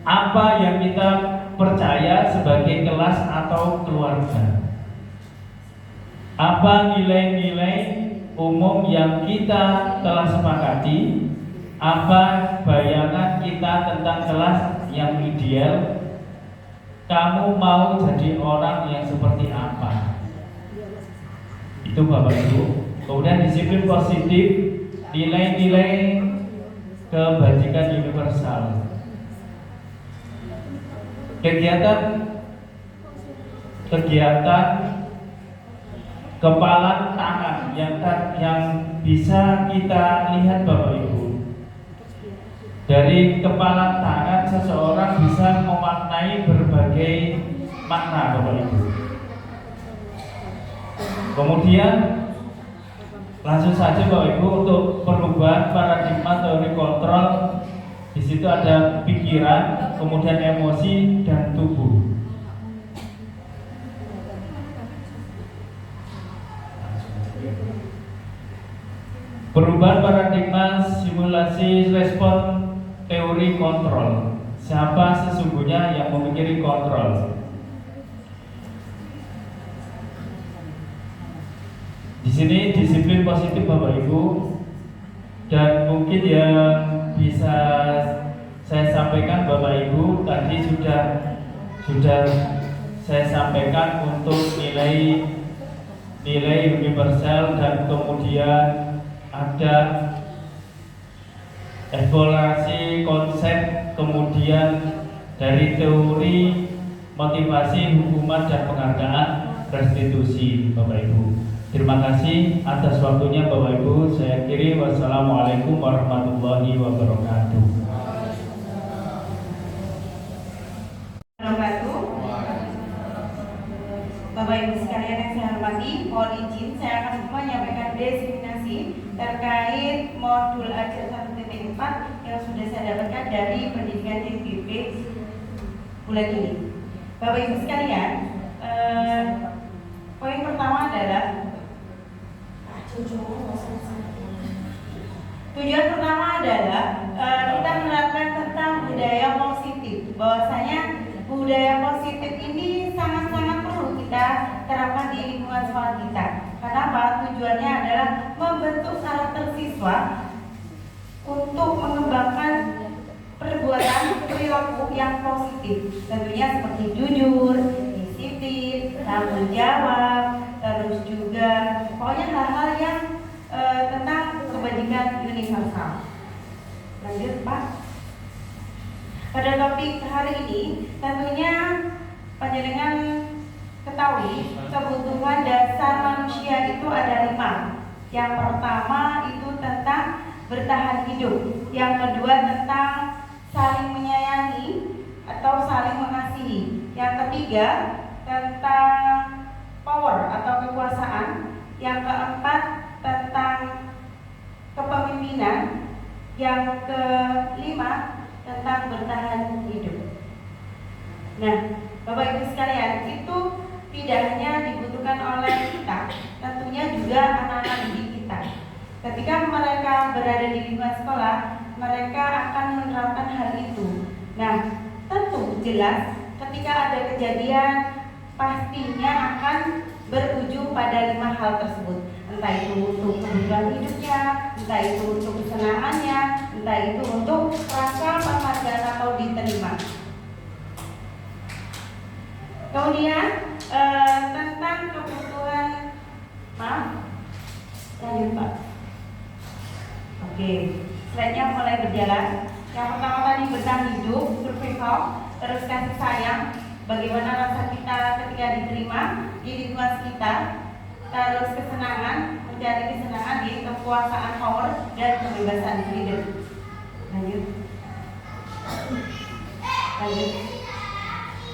Apa yang kita percaya sebagai kelas atau keluarga? Apa nilai-nilai umum yang kita telah sepakati? Apa bayangan kita tentang kelas yang ideal? Kamu mau jadi orang yang seperti apa? Itu Bapak Ibu. Kemudian disiplin positif, nilai-nilai kebajikan universal. Kegiatan kepala tangan yang bisa kita lihat Bapak Ibu. Dari kepala tangan seseorang bisa memaknai berbagai makna Bapak Ibu. Kemudian langsung saja Bapak Ibu untuk perubahan paradigma teori kontrol. Di situ ada pikiran, kemudian emosi dan tubuh. Perubahan paradigma simulasi respon teori kontrol. Siapa sesungguhnya yang memikirkan kontrol? Di sini disiplin positif Bapak Ibu, dan mungkin yang bisa saya sampaikan Bapak Ibu tadi sudah saya sampaikan untuk nilai universal, dan kemudian ada eksplorasi konsep, kemudian dari teori motivasi, hukuman dan penghargaan restitusi Bapak Ibu. Terima kasih atas waktunya Bapak Ibu. Saya akhiri, wassalamualaikum warahmatullahi wabarakatuh. Bapak Ibu sekalian yang saya hormati, mohon izin saya akan menyampaikan desiminasi terkait dari modul ajar 1.4 yang sudah saya dapatkan dari pendidikan TPP bulan ini. Bapak Ibu sekalian, poin pertama adalah tujuan pertama adalah kita menerapkan tentang budaya positif. Bahwasanya budaya positif ini sangat-sangat perlu kita terapkan di lingkungan sekolah kita. Kenapa? Tujuannya adalah membentuk karakter siswa untuk mengembangkan perbuatan perilaku yang positif. Tentunya seperti jujur, disiplin, tanggung jawab, terus juga pokoknya hal-hal yang tentang kebajikan universal. Lanjut Pak. Pada topik hari ini tentunya panjenengan ketahui kebutuhan dasar manusia itu ada 5. Yang pertama itu tentang bertahan hidup. Yang kedua tentang saling menyayangi atau saling mengasihi. Yang ketiga tentang power atau kekuasaan. Yang keempat tentang kepemimpinan. Yang kelima tentang bertahan hidup. Nah, Bapak Ibu sekalian, itu tidak hanya dibutuhkan oleh kita, tentunya juga anak-anak didik kita. Ketika mereka berada di lingkungan sekolah, mereka akan menerapkan hal itu. Nah, tentu jelas ketika ada kejadian pastinya akan berujung pada 5 hal tersebut. Entah itu untuk kebutuhan hidupnya, entah itu untuk kesenangannya, entah itu untuk rasa penghargaan atau diterima. Kemudian tentang kebutuhan, lanjut Pak. Oke, slide-nya mulai berjalan. Yang pertama tadi bertahan hidup, survival, terus kasih sayang, bagaimana rasa kita ketika diterima di lingkungan sekitar, terus kesenangan, mencari kesenangan di kekuasaan, power, dan kebebasan freedom. Lanjut.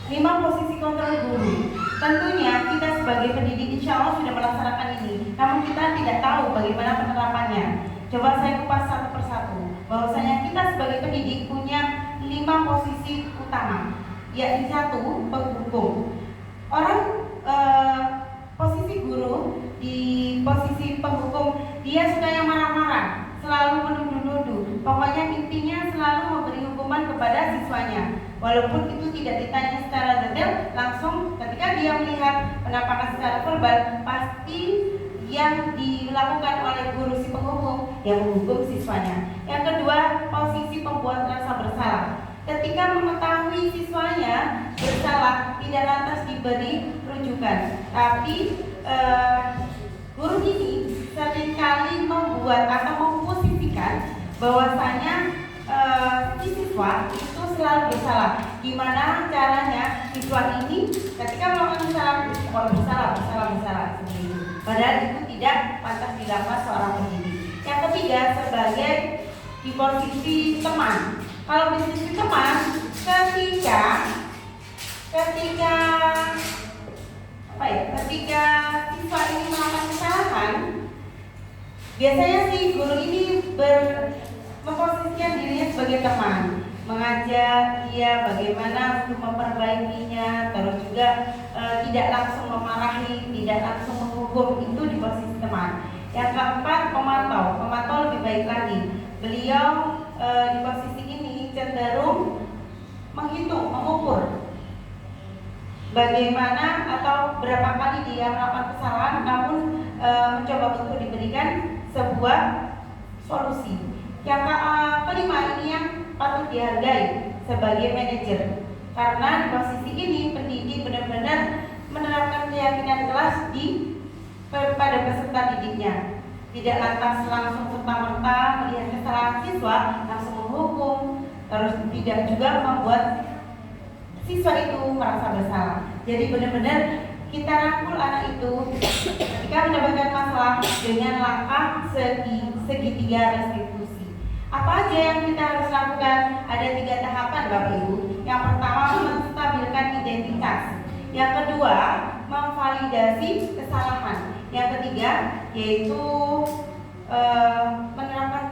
5 posisi kontrol guru. Tentunya kita sebagai pendidik insya Allah sudah melaksanakan ini, namun kita tidak tahu bagaimana penerapannya. Coba saya kupas satu persatu. Bahwasanya kita sebagai pendidik punya 5 posisi utama, yakni 1, penghukum. Orang posisi guru di posisi penghukum, dia suka yang marah-marah, selalu menuduh-nuduh. Pokoknya intinya selalu memberi hukuman kepada siswanya. Walaupun itu tidak ditanya secara detail, langsung ketika dia melihat penampakan secara verbal, pasti yang dilakukan oleh guru si penghukum yang menghukum siswanya. Yang kedua, posisi pembuat rasa bersalah. Ketika mengetahui siswanya bersalah, tidak lantas diberi rujukan, tapi guru ini seringkali membuat atau memposisikan bahwasanya si siswa itu selalu bersalah. Gimana caranya siswa ini ketika melakukan bersalah seperti itu. Padahal itu tidak pantas dilakukan seorang pendidik. Yang ketiga, sebagai di posisi teman. Kalau di posisi teman, ketika siswa ini melakukan kesalahan, biasanya si guru ini memposisikan dirinya sebagai teman, mengajak dia bagaimana untuk memperbaikinya, terus juga tidak langsung memarahi, tidak langsung menghukum, itu di posisi teman. Yang keempat, pemantau lebih baik lagi. Beliau di posisi ini cenderung menghitung, mengukur bagaimana atau berapa kali dia melakukan kesalahan, namun mencoba untuk diberikan sebuah solusi. Yang kelima ini yang patut dihargai sebagai manajer, karena di posisi ini pendidik benar-benar menerapkan keyakinan kelas pada peserta didiknya. Tidak lantas langsung serta-merta melihat kesalahan siswa langsung menghukum, terus tidak juga membuat siswa itu merasa bersalah. Jadi benar-benar kita rangkul anak itu ketika mendapatkan masalah dengan langkah segitiga restitusi. Apa aja yang kita harus lakukan? Ada 3 tahapan Bapak Ibu. Yang pertama, menstabilkan identitas. Yang kedua, memvalidasi kesalahan. Yang ketiga, yaitu menerapkan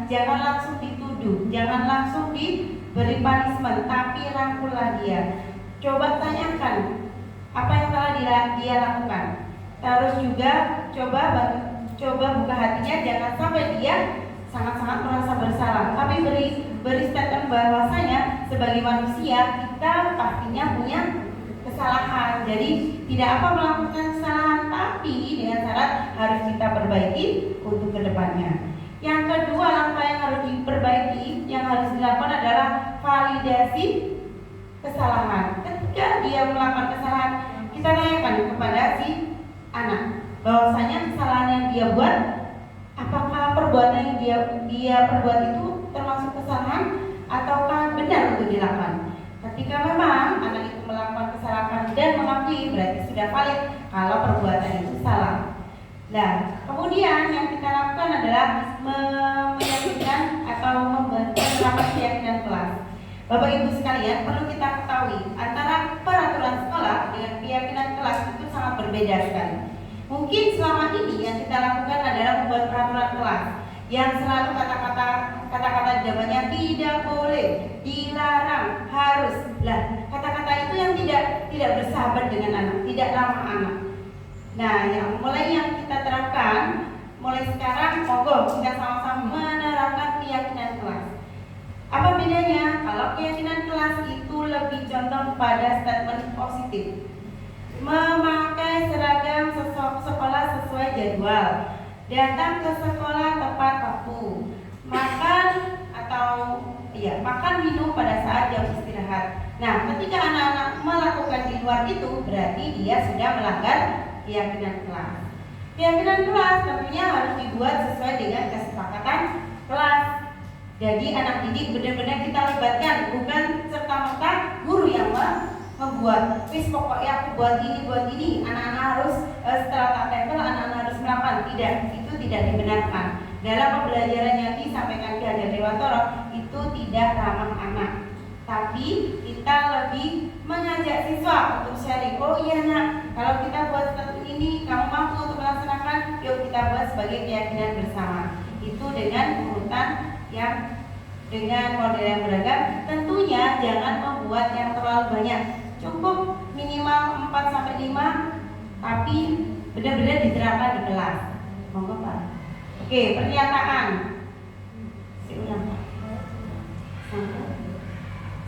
jangan langsung dituduh, jangan langsung diberi punishment, tapi rangkullah dia. Coba tanyakan apa yang telah dia lakukan. Terus juga coba buka hatinya, jangan sampai dia sangat-sangat merasa bersalah, tapi beri statement bahwasanya sebagai manusia kita pastinya punya kesalahan. Jadi tidak apa melakukan kesalahan, tapi dengan syarat harus kita perbaiki untuk kedepannya. Yang kedua, langkah yang harus diperbaiki, yang harus dilakukan adalah validasi kesalahan. Ketika dia melakukan kesalahan, kita tanyakan kepada si anak bahwasanya kesalahan yang dia buat, apakah perbuatan yang dia perbuat itu termasuk kesalahan ataukah benar untuk dilakukan. Ketika memang anak itu melakukan kesalahan dan mengakui, berarti sudah valid kalau perbuatan itu salah. Nah, kemudian yang kita lakukan adalah meyakinkan atau menerapkan keyakinan kelas. Bapak Ibu sekalian, perlu kita ketahui antara peraturan sekolah dengan keyakinan kelas itu sangat berbeda sekali. Mungkin selama ini yang kita lakukan adalah membuat peraturan kelas yang selalu kata-kata di dalamnya tidak boleh, dilarang, harus. Lah, kata-kata itu yang tidak bersahabat dengan anak, tidak ramah anak. Nah, yang kita terapkan mulai sekarang, monggo kita sama-sama menerapkan keyakinan kelas. Apa bedanya? Kalau keyakinan kelas itu lebih condong pada statement positif, memakai seragam sekolah sesuai jadwal, datang ke sekolah tepat waktu, makan minum pada saat jam istirahat. Nah, ketika anak-anak melakukan di luar itu, berarti dia sudah melanggar keyakinan kelas. Keyakinan kelas tentunya harus dibuat sesuai dengan kesepakatan kelas. Jadi anak didik benar-benar kita libatkan, bukan serta-merta guru yang membuat. Pokoknya aku buat ini, anak-anak harus setelah tak tempel, anak-anak harus melakukan. Tidak, itu tidak dibenarkan. Dalam pembelajaran yang disampaikan Ki Hajar Dewantara itu tidak ramah anak. Tapi kita lebih mengajak siswa untuk sharing. Oh iya nak, kalau kita buat seperti ini, kamu mampu untuk melaksanakan, yuk kita buat sebagai keyakinan bersama. Itu dengan urutan yang dengan model yang beragam. Tentunya jangan membuat yang terlalu banyak, cukup minimal 4-5, tapi benar-benar diterapkan di kelas. Monggo Pak. Oke, pernyataan.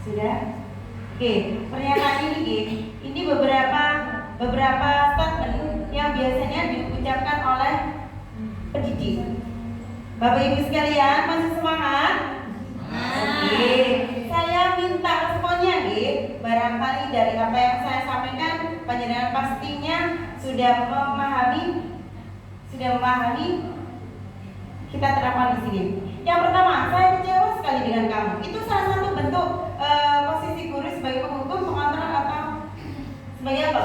Sudah? Oke, pernyataan ini beberapa statement yang biasanya diucapkan oleh pendidik. Bapak Ibu sekalian, masih semangat? Oke, saya minta responnya barangkali dari apa yang saya sampaikan panjenengan pastinya sudah memahami kita terapkan di sini. Yang pertama, saya kecewa sekali dengan kamu. Itu salah satu bentuk posisi guru sebagai penghukum, pengontrol atau sebagai apa?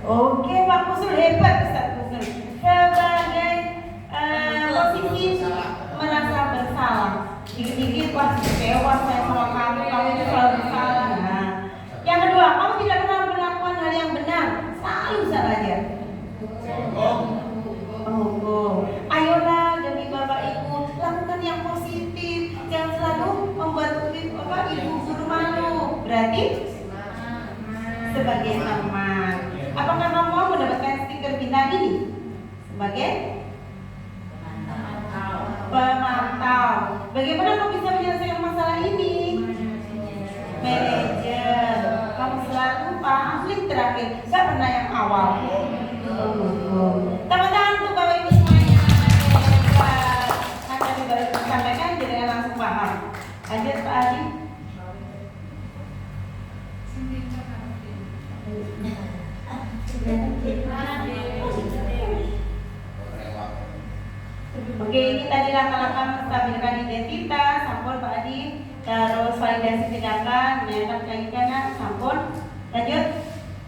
Oke, Pak Kusul hebat, Ustaz Kusul. Sebagai posisi merasa bersalah. Dikit-dikit wah kecewa saya sama kamu itu selalu bersalah. Nah, yang kedua, kamu tidak pernah melakukan hal yang benar, selalu salah aja. Ayolah demi Bapak Ibu, lakukan yang positif, jangan selalu membuat ibu guru malu. Berarti sebagai teman. Apakah kamu mau mendapatkan stiker bintang ini? Sebagai pemantau. Bagaimana kamu bisa menyelesaikan masalah ini? Manajer. Kamu selalu pamit terakhir, gak pernah yang awal. Teman-teman untuk Bapak Ibu semuanya. Nanti baru disampaikan jadi langsung paham. Lanjut Pak Adi. Oke, ini tadi langkah-langkah menstabilkan identitas, sampun Pak Adi. Terus validasi tindakan, menanyakan keyakinan, sampun. Lanjut,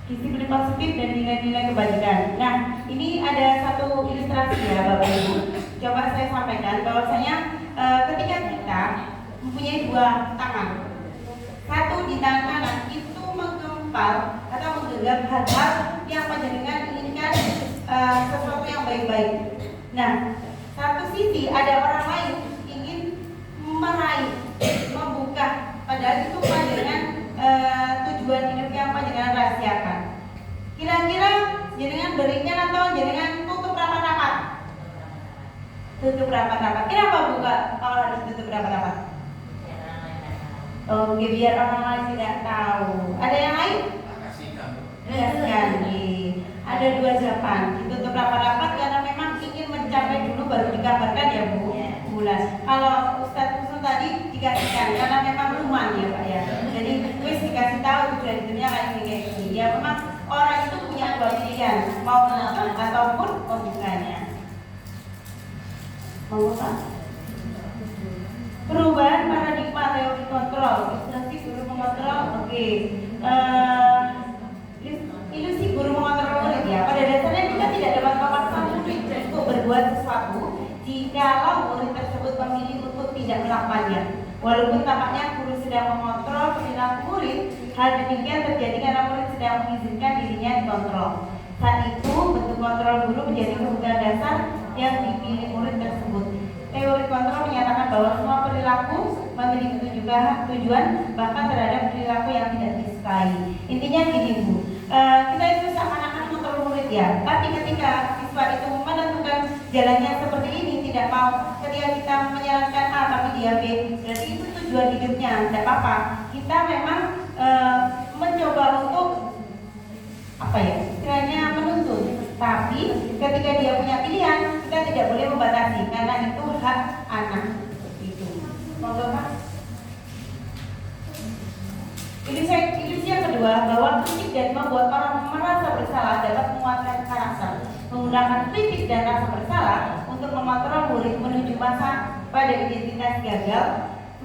disiplin positif dan nilai-nilai kebajikan. Nah, ini ada satu ilustrasi ya Bapak Ibu. Coba saya sampaikan bahwasanya ketika kita mempunyai dua tangan, satu di tangan kanan itu menggempal atau menggenggam hal-hal yang panjenengan inginkan sesuatu yang baik-baik. Nah, satu sisi ada orang lain ingin meraih, membuka, padahal itu panjangan tujuan hidupnya apa jangan rahasiakan. Kira-kira jenengan berikan atau jenengan tutup rapat-rapat? Tutup rapat-rapat. Kenapa buka kalau harus tutup rapat-rapat? Oke, biar orang lain tidak tahu. Ada yang lain? Ya sekali. Ada 2 jawaban. Ditutup rapat-rapat karena memang ingin mencapai dulu baru dikabarkan ya Bu. Bulan. Kalau Ustadz Musul tadi dikasihkan karena memang luman ya Pak ya. Jadi wis dikasih tahu tujuan hidupnya kayak gini. Ya memang orang itu punya 2 pilihan, mau menutup ataupun membukanya. Mau apa? Perubahan paradigma teori kontrol. Ilusi guru mengontrol. Oke. Ilusi guru mengontrol murid ya. Pada dasarnya kita tidak dapat memaksa murid untuk berbuat sesuatu jikalau murid tersebut memilih untuk tidak melakukannya. Walaupun tampaknya guru sedang mengontrol perilaku murid, hal demikian terjadi karena murid sedang mengizinkan dirinya dikontrol. Saat itu bentuk kontrol guru menjadi kebutuhan dasar yang dipilih murid tersebut. Teori kontrol menyatakan bahwa semua perilaku memiliki tujuan bahkan terhadap perilaku yang tidak disukai. Intinya gini Bu, kita itu seakan-akan kontrol murid ya, tapi ketika siswa itu menentukan jalannya seperti ini tidak mau, ketika kita menyarankan A tapi dia B, berarti itu tujuan hidupnya, tidak apa-apa. Kita memang mencoba untuk apa ya, istilahnya menuntun. Tapi ketika dia punya pilihan, kita tidak boleh membatasi karena itu hak anak. Itu. Monggo Pak. Ilusi yang kedua bahwa kritik dan membuat orang merasa bersalah dapat menguatkan karakter. Menggunakan kritik dan rasa bersalah untuk mengontrol murid menuju masa pada identitas gagal,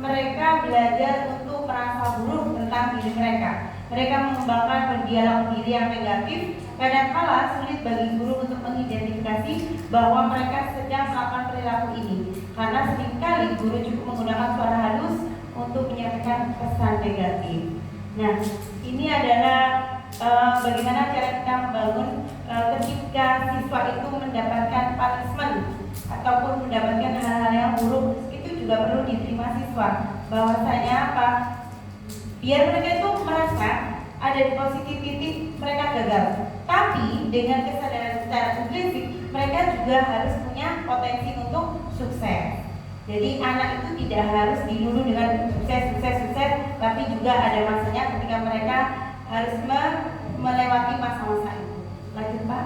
mereka belajar untuk merasa buruk tentang diri mereka. Mereka mengembangkan berdialog diri yang negatif. Kadangkala sulit bagi guru untuk mengidentifikasi bahwa mereka sedang melakukan perilaku ini, karena seringkali guru cukup menggunakan suara halus untuk menyampaikan pesan negatif. Nah, ini adalah bagaimana cara kita membangun ketika siswa itu mendapatkan punishment ataupun mendapatkan hal-hal yang buruk, itu juga perlu diterima siswa. Bahwasanya apa? Biar mereka itu merasa ada di posisi titik mereka gagal, tapi dengan kesadaran secara implisit mereka juga harus punya potensi untuk sukses. Jadi anak itu tidak harus dilulu dengan sukses, tapi juga ada masanya ketika mereka harus melewati masa-masa itu. Lanjut Pak.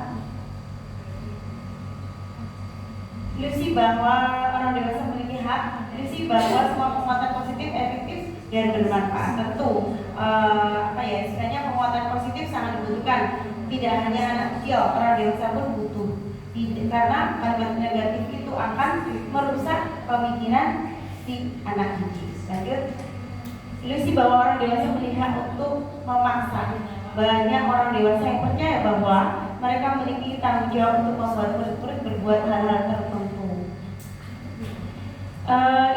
Ilusi bahwa orang dewasa memiliki hak, ilusi bahwa semua penguatan positif efektif dan bermanfaat. Tentu istilahnya penguatan positif sangat dibutuhkan. Tidak hanya anak kecil, orang dewasa pun butuh. Karena kalimat negatif itu akan merusak pemikiran si anak didik. Lanjut. Ilusi bahwa orang dewasa melihat untuk memaksa. Banyak orang dewasa yang percaya bahwa mereka memiliki tanggung jawab untuk membuat murid-murid berbuat hal-hal tertentu.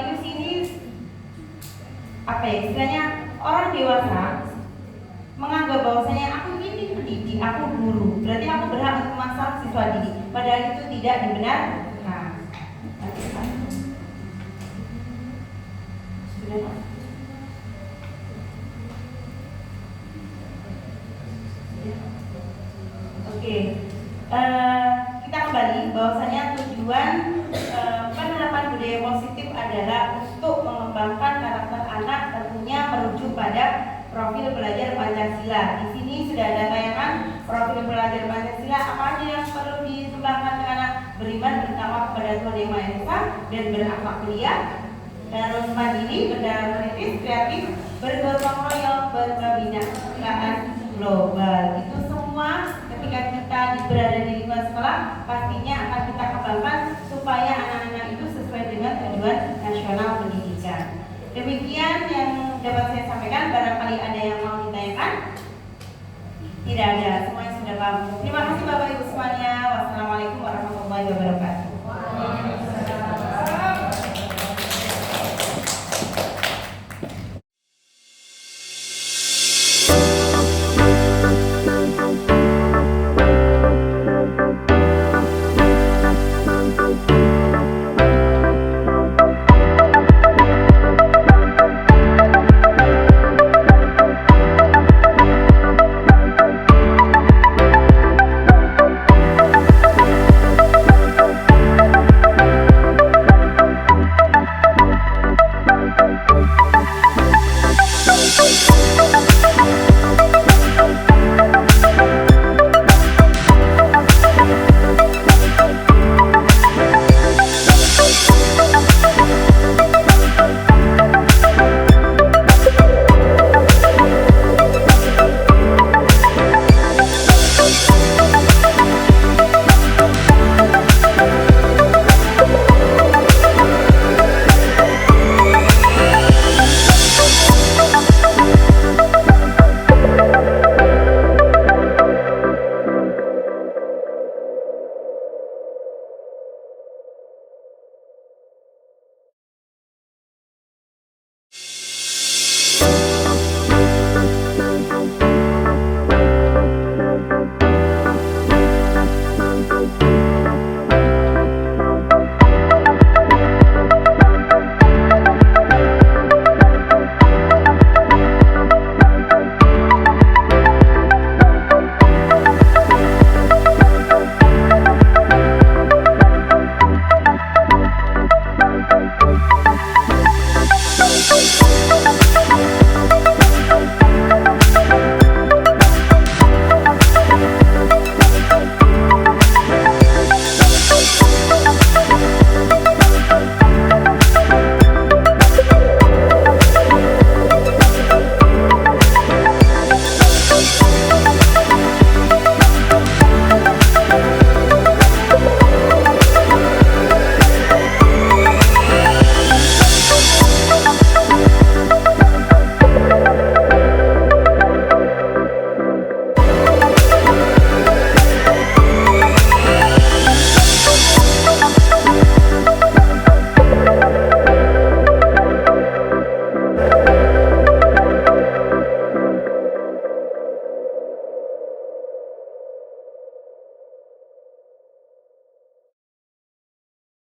Ilusi ini istilahnya orang dewasa menganggap bahwasanya aku ini pendidik, aku guru, berarti aku berhak untuk memaksa siswa didik. Padahal itu tidak dibenarkan. Oke, kita kembali bahwasanya tujuan penerapan budaya positif adalah untuk mengembangkan karakter anak, tentunya merujuk pada profil pelajar Pancasila. Di sini sudah ada tayangan profil pelajar Pancasila, apa aja yang perlu dikembangkan ke anak: beriman pertama kepada Tuhan Yang Maha Esa dan berakhlak mulia, terus mandiri, berdarah kritis, kreatif, bergotong royong, berkebinaan global. Itu semua ketika kita berada di lingkungan sekolah pastinya